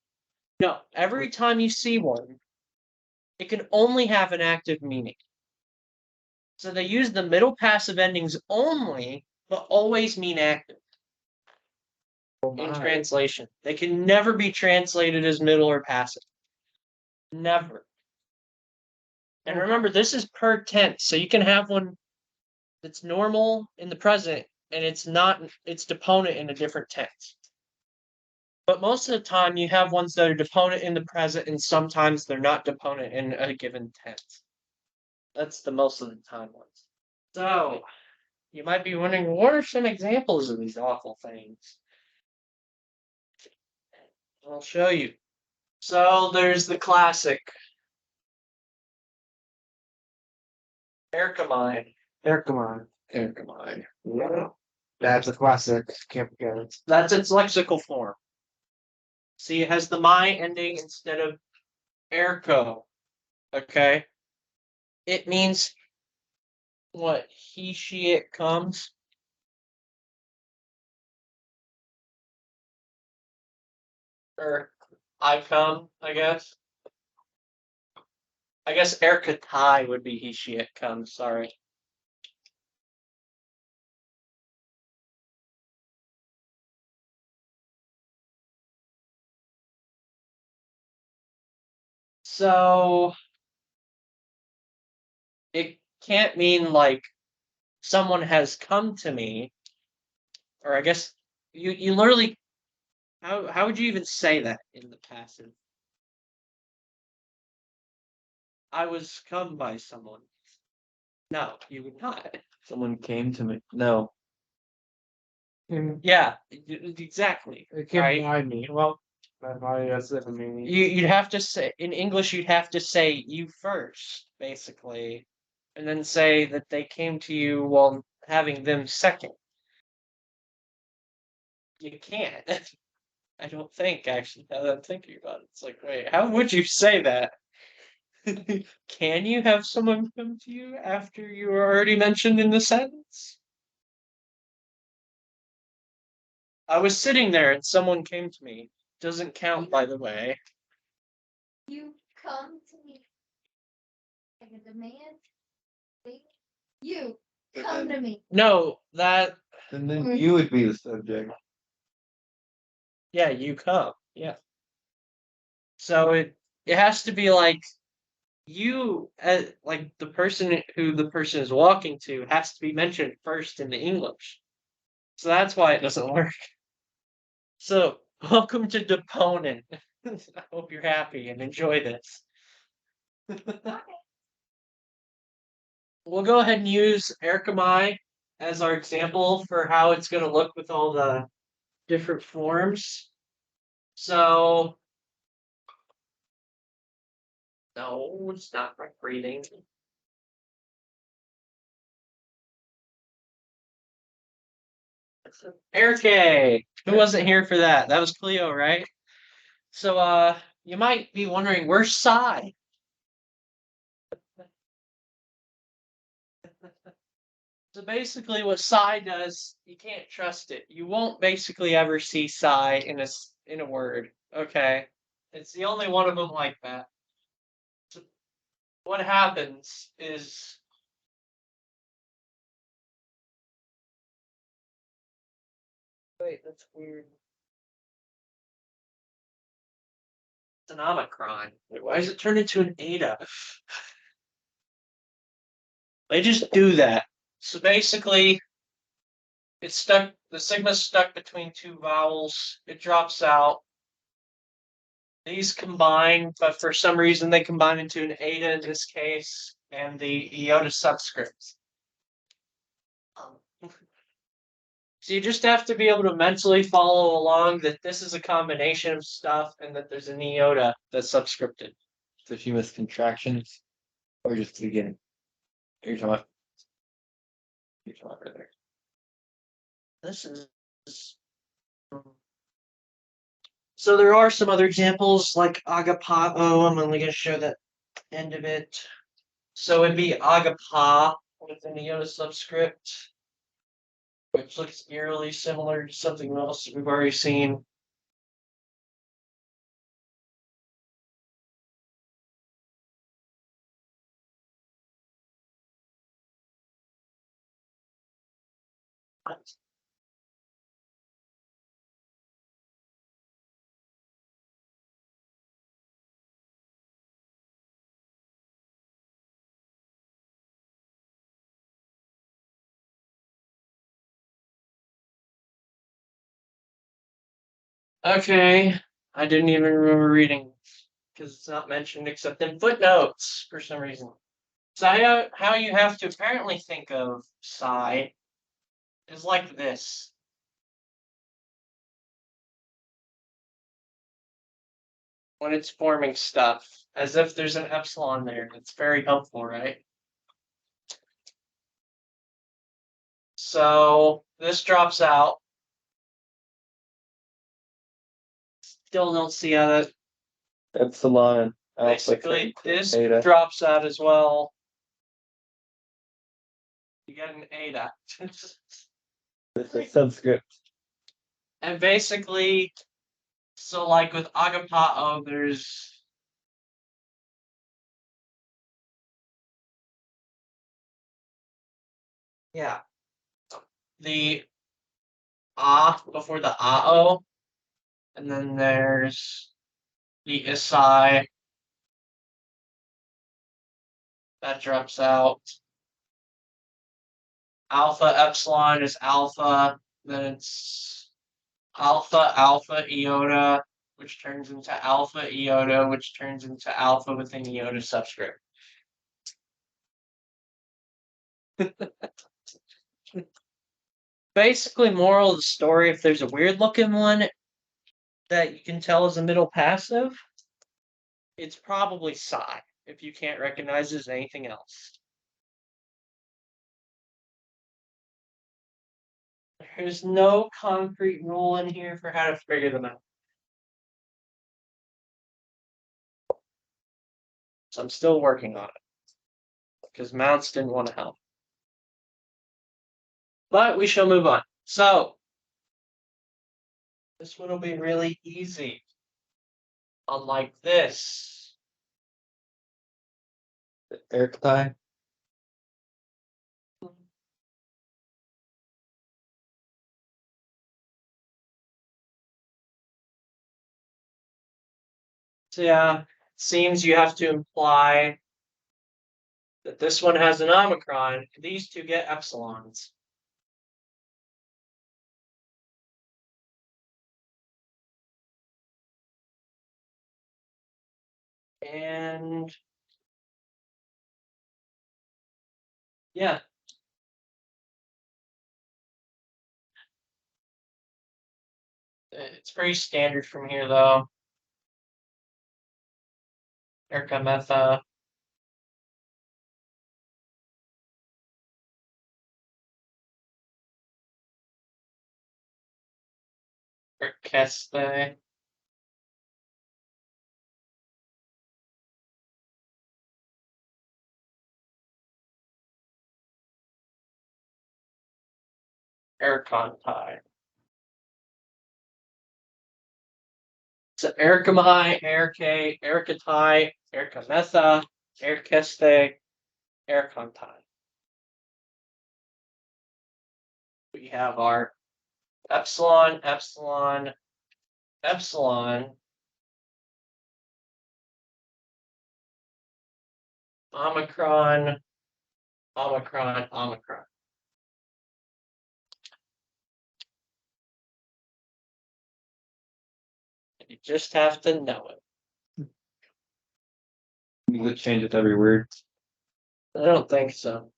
No, every time you see one, it can only have an active meaning. So they use the middle passive endings only, but always mean active in translation. They can never be translated as middle or passive. Never. And remember, this is per tense, so you can have one that's normal in the present and it's deponent in a different tense. But most of the time you have ones that are deponent in the present and sometimes they're not deponent in a given tense. That's the most of the time ones. So you might be wondering, what are some examples of these awful things? I'll show you. So there's the classic erkamine. Erkamine. Erkamine. That's a classic. Can't forget it. That's its lexical form. See, it has the my ending instead of erko. Okay? It means what? He, she, it comes. Or I come, I guess. I guess erkatai would be he, she, it comes. Sorry. So it can't mean like someone has come to me, or I guess you literally how would you even say that in the passive? I was come by someone. No, you would not. Someone came to me. No. Yeah, exactly. It came Right? by me. Well, by us, I mean, You'd have to say in English you'd have to say you first, basically, and then say that they came to you while having them second. You can't. I don't think actually now that I'm thinking about it. It's like, wait, how would you say that? Can you have someone come to you after you were already mentioned in the sentence? I was sitting there and someone came to me. Doesn't count, by the way. You come to me. Like a demand. Thing. You come to me. No, that And then you would be the subject. yeah, you come. Yeah. So it has to be like you like the person who the person is walking to has to be mentioned first in the English. So that's why it doesn't work. So welcome to Deponent. I hope you're happy and enjoy this. Okay. We'll go ahead and use Ericamai as our example for how it's going to look with all the different forms. So, no, it's not reading. Eric, who wasn't here for that? That was Cleo, right? So, you might be wondering, where's Psy? So basically, what Psy does, you can't trust it. You won't basically ever see Psy in a word. Okay, it's the only one of them like that. So what happens is wait, that's weird. It's an Omicron. Wait, why does it turn into an Eta? They just do that. So basically, it's stuck. The sigma's stuck between two vowels. It drops out. These combine, but for some reason they combine into an eta in this case, and the iota subscript. So you just have to be able to mentally follow along that this is a combination of stuff and that there's an iota that's subscripted. So she missed contractions. Or just the beginning. You're talking about. You're talking about right there. This is so there are some other examples like agapao. I'm only going to show that end of it. So it'd be agapa with an iota subscript, which looks eerily similar to something else we've already seen. Okay, I didn't even remember reading because it's not mentioned except in footnotes for some reason. So how you have to apparently think of psi is like this. When it's forming stuff, as if there's an epsilon there. It's very helpful, right? So this drops out. Still don't see how that. Epsilon. Alpha, Basically, this eta. drops out as well. You get an eta. It's a subscript. And basically, so like with agapao, there's yeah, the before the ao, and then there's the isai that drops out. alpha epsilon is alpha, then it's alpha alpha iota, which turns into alpha iota, which turns into alpha with an iota subscript. Basically, moral of the story, if there's a weird looking one that you can tell is a middle passive, it's probably psi, if you can't recognize it as anything else. There's no concrete rule in here for how to figure them out. So I'm still working on it. Because Mounts didn't want to help. But we shall move on. So, this one will be really easy. Unlike this. Ericti. So yeah, seems you have to imply that this one has an omicron. These two get epsilons. And yeah. It's pretty standard from here though. Erica metha. Erkeste. Ericonti. So Ericamai, Erike, Ericatai, Ericametha, Erikeste, Ericonti. We have our epsilon, epsilon, epsilon, omicron, omicron, omicron. You just have to know it. You could change it to every word. I don't think so.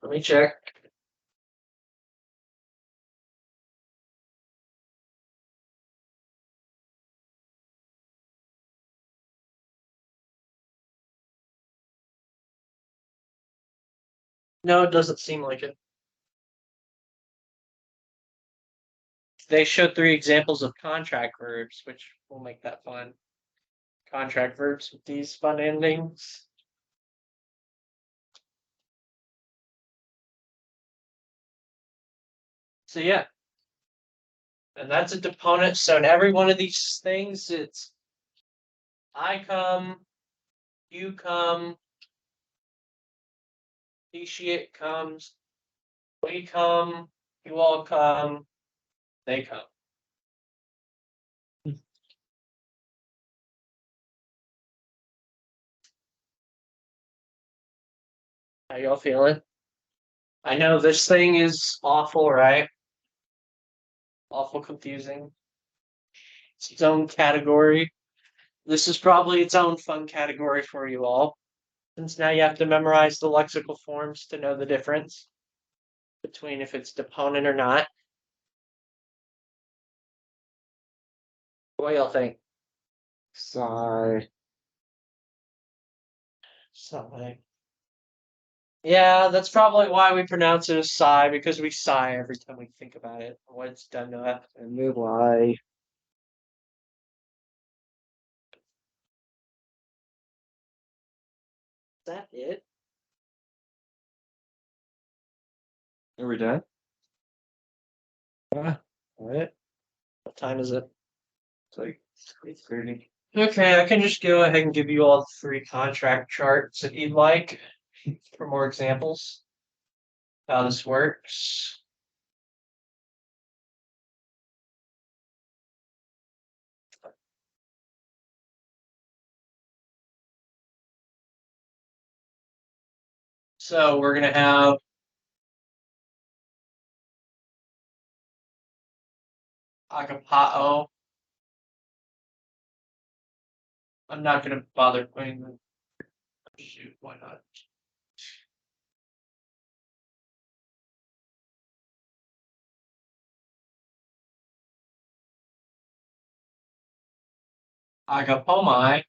Let me check. No, it doesn't seem like it. They showed 3 examples of contract verbs, which will make that fun. Contract verbs with these fun endings. So yeah. And that's a deponent. So in every one of these things, it's I come, you come, it comes, we come, you all come, they come. How y'all feeling? I know this thing is awful, right? Awful confusing. It's its own category. This is probably its own fun category for you all, since now you have to memorize the lexical forms to know the difference between if it's deponent or not. What y'all think? Sorry. Something. Yeah, that's probably why we pronounce it as sigh, because we sigh every time we think about it, what it's done to us. And move lie. Is that it? Are we done? What? What time is it? It's like 8:30. Okay, I can just go ahead and give you all the 3 contract charts if you'd like for more examples. How this works. So we're gonna have agapao. I'm not gonna bother putting the shoot, why not? Agapomai.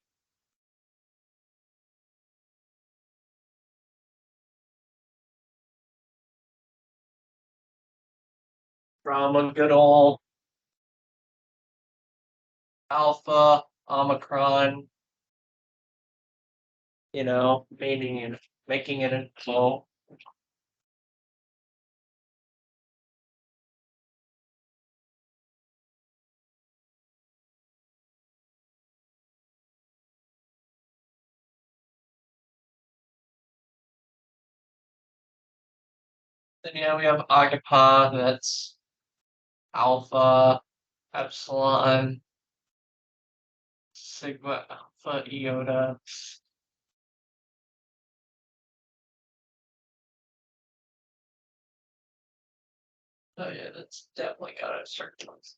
From a good old Alpha, Omicron, making it a flow. Then we have Agapa, that's Alpha, Epsilon, Sigma, Alpha, Iota. Oh yeah, that's definitely got a certain ones.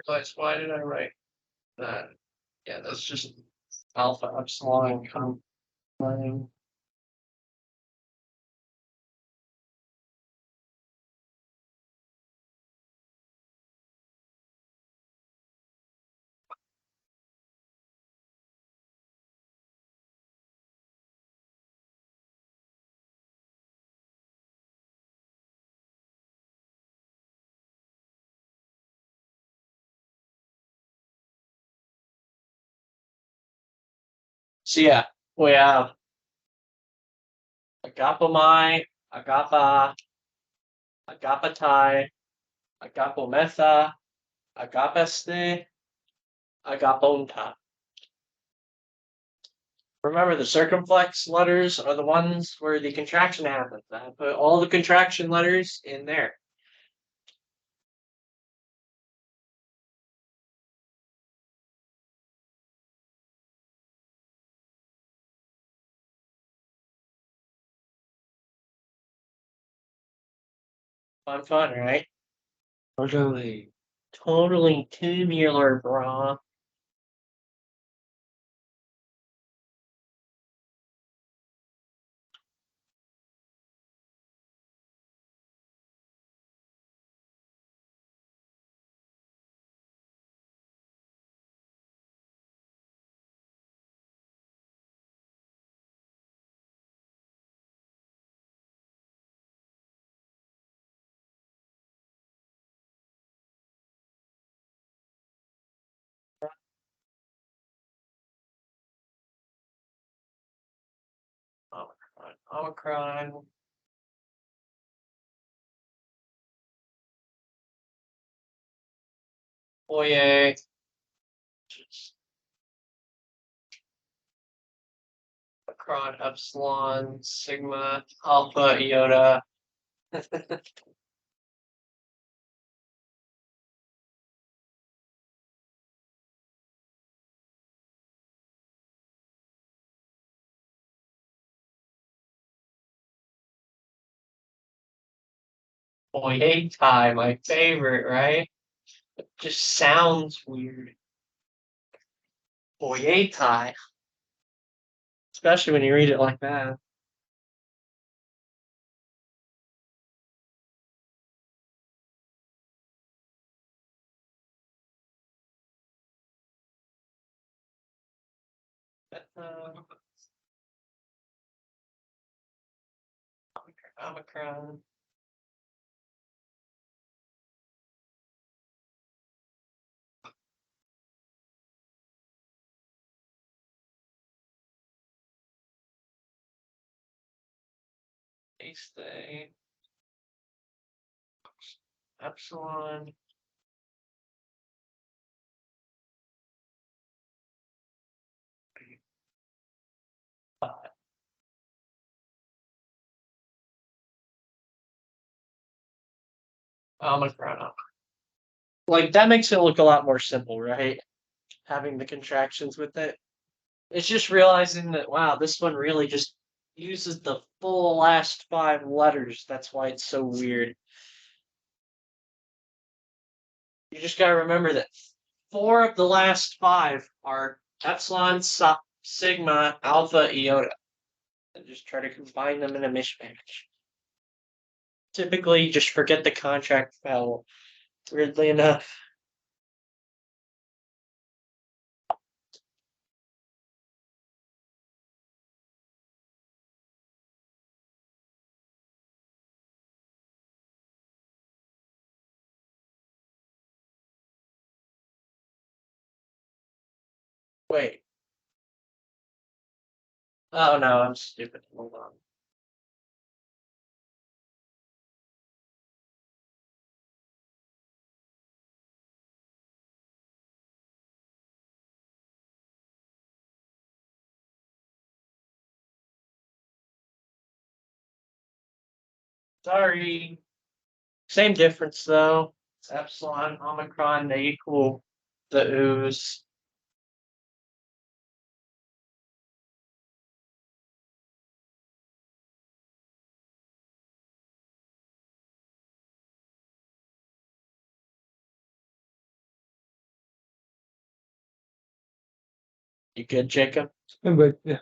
Realize why did I write that? Yeah, that's just Alpha, Epsilon, combining. So yeah, we have Agapomai, Agapa, Agapatai, Agapometha, Agapeste, Agaponta. Remember, the circumflex letters are the ones where the contraction happens. I put all the contraction letters in there. Fun, right? Totally. Totally tubular, brah. Omicron. Oye. Omicron, Epsilon, Sigma, Alpha, Iota. Oye tie, my favorite, right? Just sounds weird. Oye tie. Especially when you read it like that. Omicron. Stay. Epsilon. Omicron. Like that makes it look a lot more simple, right? Having the contractions with it. It's just realizing that wow, this one really just uses the full last 5 letters. That's why it's so weird. You just gotta remember that 4 of the last 5 are epsilon, sigma, alpha, iota. And just try to combine them in a mishmash. Typically, just forget the contract vowel. Weirdly enough. Wait. Oh no, I'm stupid. Hold on. Sorry. Same difference though. It's epsilon, omicron, they equal the ooze. You good, Jacob? But yeah,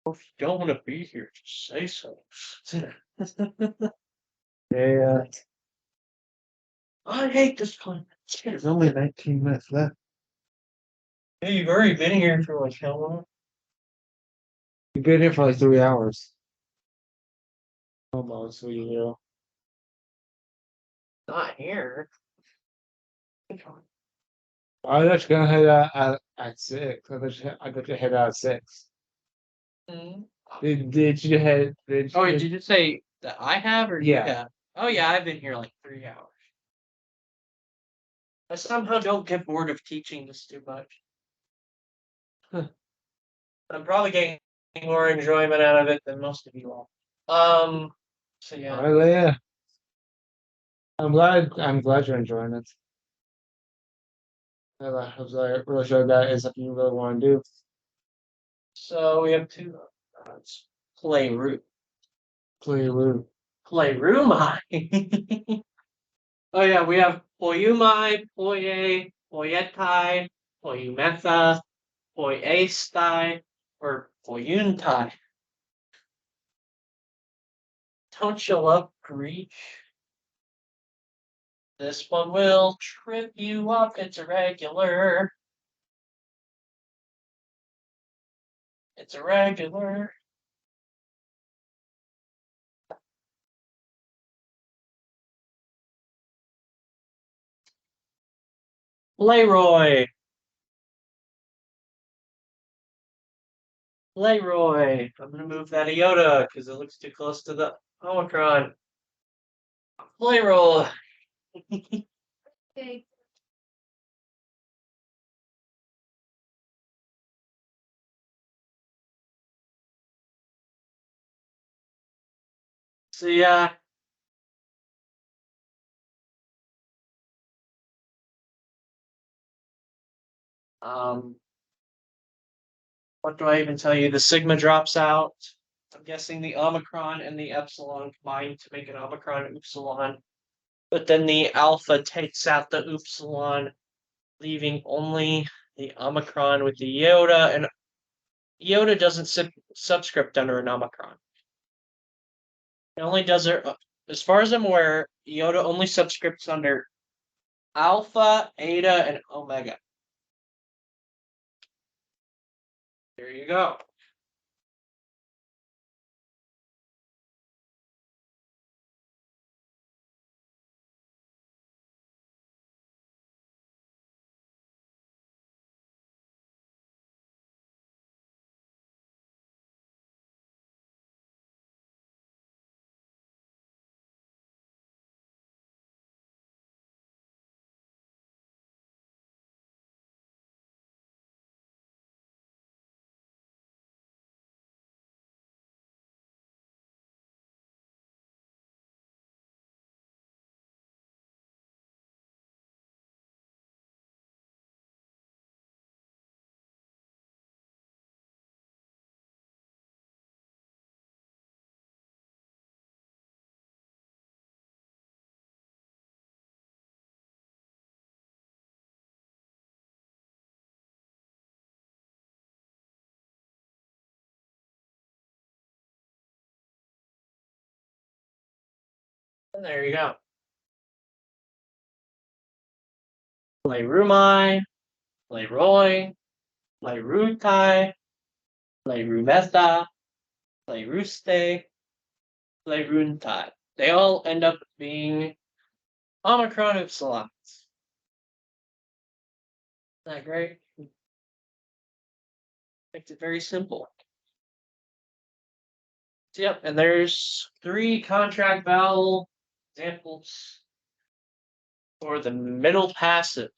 If you don't want to be here, just say so. yeah. I hate this climate. There's only 19 minutes left. Hey, you've already been here for like how long? You've been here for like 3 hours. Almost, so you know. Not here. I was actually gonna head out at 6. I got to head out at 6. Did you head? Oh, wait, did you say that I have or you Yeah. have? Oh yeah, I've been here like 3 hours. I somehow don't get bored of teaching this too much. I'm probably getting more enjoyment out of it than most of you all. So yeah. Well, yeah. I'm glad you're enjoying it. I was like really sure that is something you really want to do. So we have two. It's play root. Play root. Play roomai. Oh yeah, we have poiumai, poie, poietai, poiumetha, poiestai, or poiuntai. Don't you love Greek? This one will trip you up. It's irregular. It's irregular. Leroy. Leroy. I'm gonna move that iota because it looks too close to the Omicron. Leroy. Okay. So yeah. What do I even tell you? The sigma drops out. I'm guessing the omicron and the epsilon combine to make an omicron upsilon. But then the alpha takes out the upsilon, leaving only the omicron with the iota, and iota doesn't subscript under an omicron. It only does it, as far as I'm aware, iota only subscripts under alpha, eta, and omega. There you go. And there you go. Play Rumai, play Roy, play Rutai, play Rumesta, play Ruste, play Runtai. They all end up being Omicron Upsilons. Isn't that great? Makes it very simple. So, yep, and there's 3 contract vowel examples for the middle passive.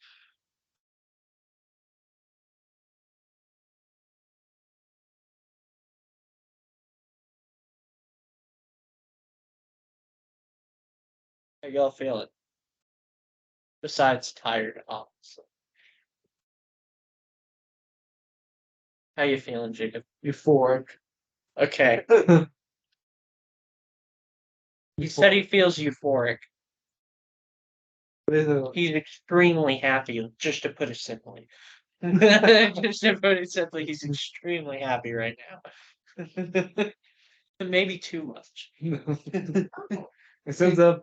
How y'all feeling? Besides tired, obviously. How you feeling, Jacob? Euphoric. Okay. He said he feels euphoric. He's extremely happy, just to put it simply. Just to put it simply, he's extremely happy right now. Maybe too much. A sense of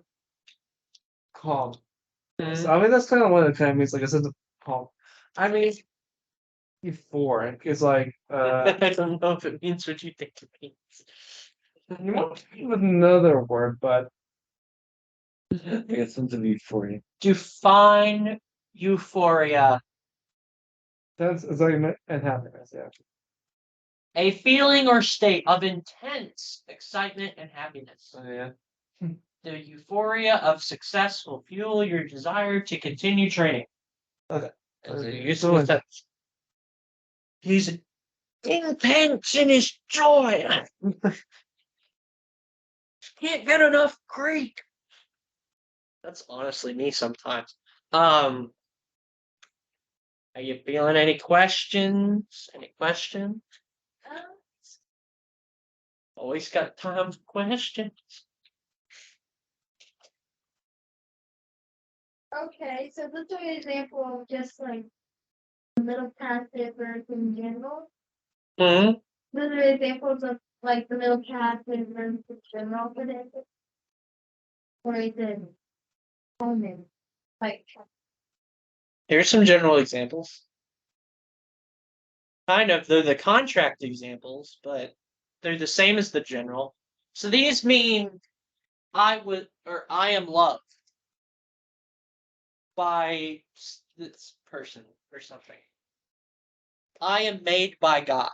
calm. So, I mean, that's kind of what it kind of means, like a sense of calm. I mean, euphoric is like I don't know if it means what you think it means. you want with another word, but I got sense of euphoria. Define euphoria. that's excitement and happiness. Yeah. A feeling or state of intense excitement and happiness. So, yeah. The euphoria of success will fuel your desire to continue training. Okay. As a Okay. useful sentence. He's intense in his joy. Can't get enough Greek. That's honestly me sometimes. Are you feeling any questions? Any questions? Always got time for questions. Okay, so this is an example of just like the middle passive verbs in general. Hmm. Those are examples of like the middle passive verbs in general for this. Or is it only like Here's some general examples. Kind of, they're the contract examples, but they're the same as the general. So these mean I would or I am loved by this person or something. I am made by God.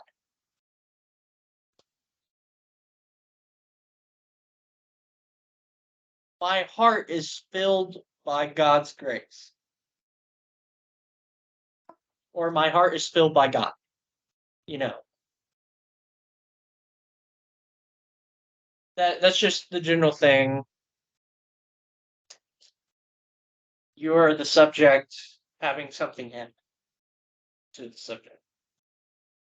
My heart is filled by God's grace. Or my heart is filled by God. You know. That's just the general thing. You're the subject having something happen to the subject.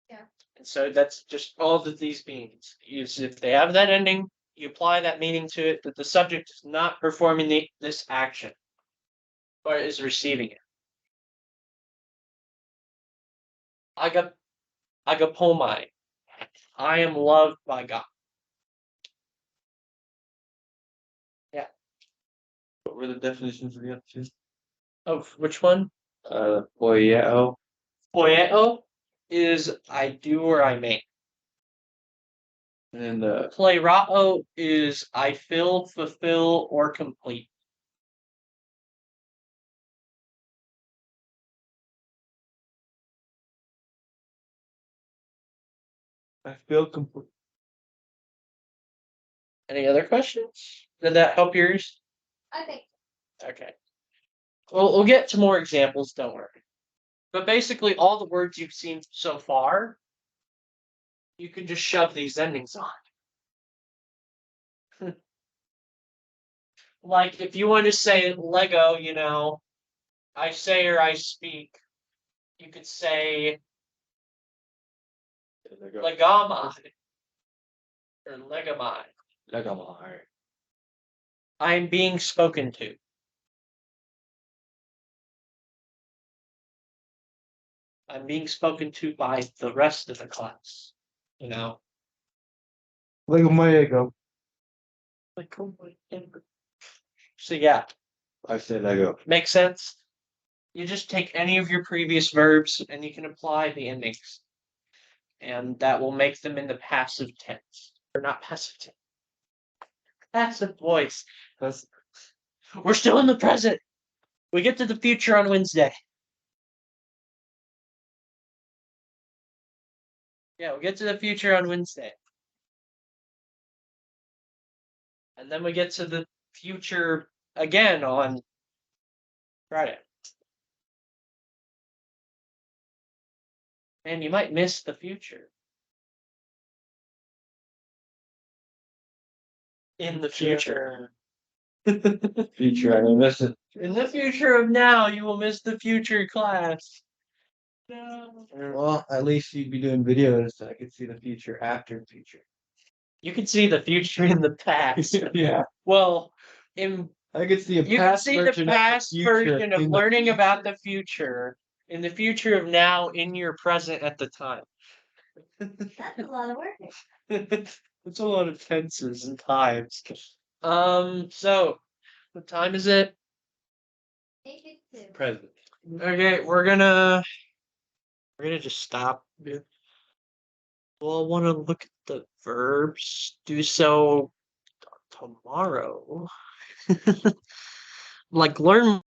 Yeah. And so that's just all that these means. Is if they have that ending, you apply that meaning to it, that the subject is not performing this action, or is receiving it. Agapomai. I am loved by God. Yeah. What were the definitions of the other two? Of which one? Poieo. Poieo. is I do or I make. And Playrao is I fill, fulfill, or complete. I feel complete. Any other questions? Did that help yours? I think. Okay. Well, we'll get to more examples, don't worry. But basically, all the words you've seen so far, you can just shove these endings on. Like, if you want to say Lego, I say or I speak, you could say Legamai or Legamai. Legamai. I'm being spoken to. I'm being spoken to by the rest of the class. Like my ego. Like, oh my God. So yeah, I say Lego. makes sense. You just take any of your previous verbs and you can apply the endings. And that will make them in the passive tense. Or not passive tense. Passive voice. We're still in the present. We get to the future on Wednesday. Yeah, we'll get to the future on Wednesday. And then we get to the future again on Friday. And you might miss the future. In the future. Future, I may miss it. In the future of now, you will miss the future class. No. Well, at least you'd be doing videos so I could see the future after future. You can see the future in the past. Yeah. Well, in I could see a you can past see the version past of the future version of in the learning future. about the future in the future of now in your present at the time. That's a lot of work. It's a lot of tenses and times. So what time is it? 8:52. Present. Okay, we're gonna just stop. Well, I want to look at the verbs. Do so tomorrow. Like learn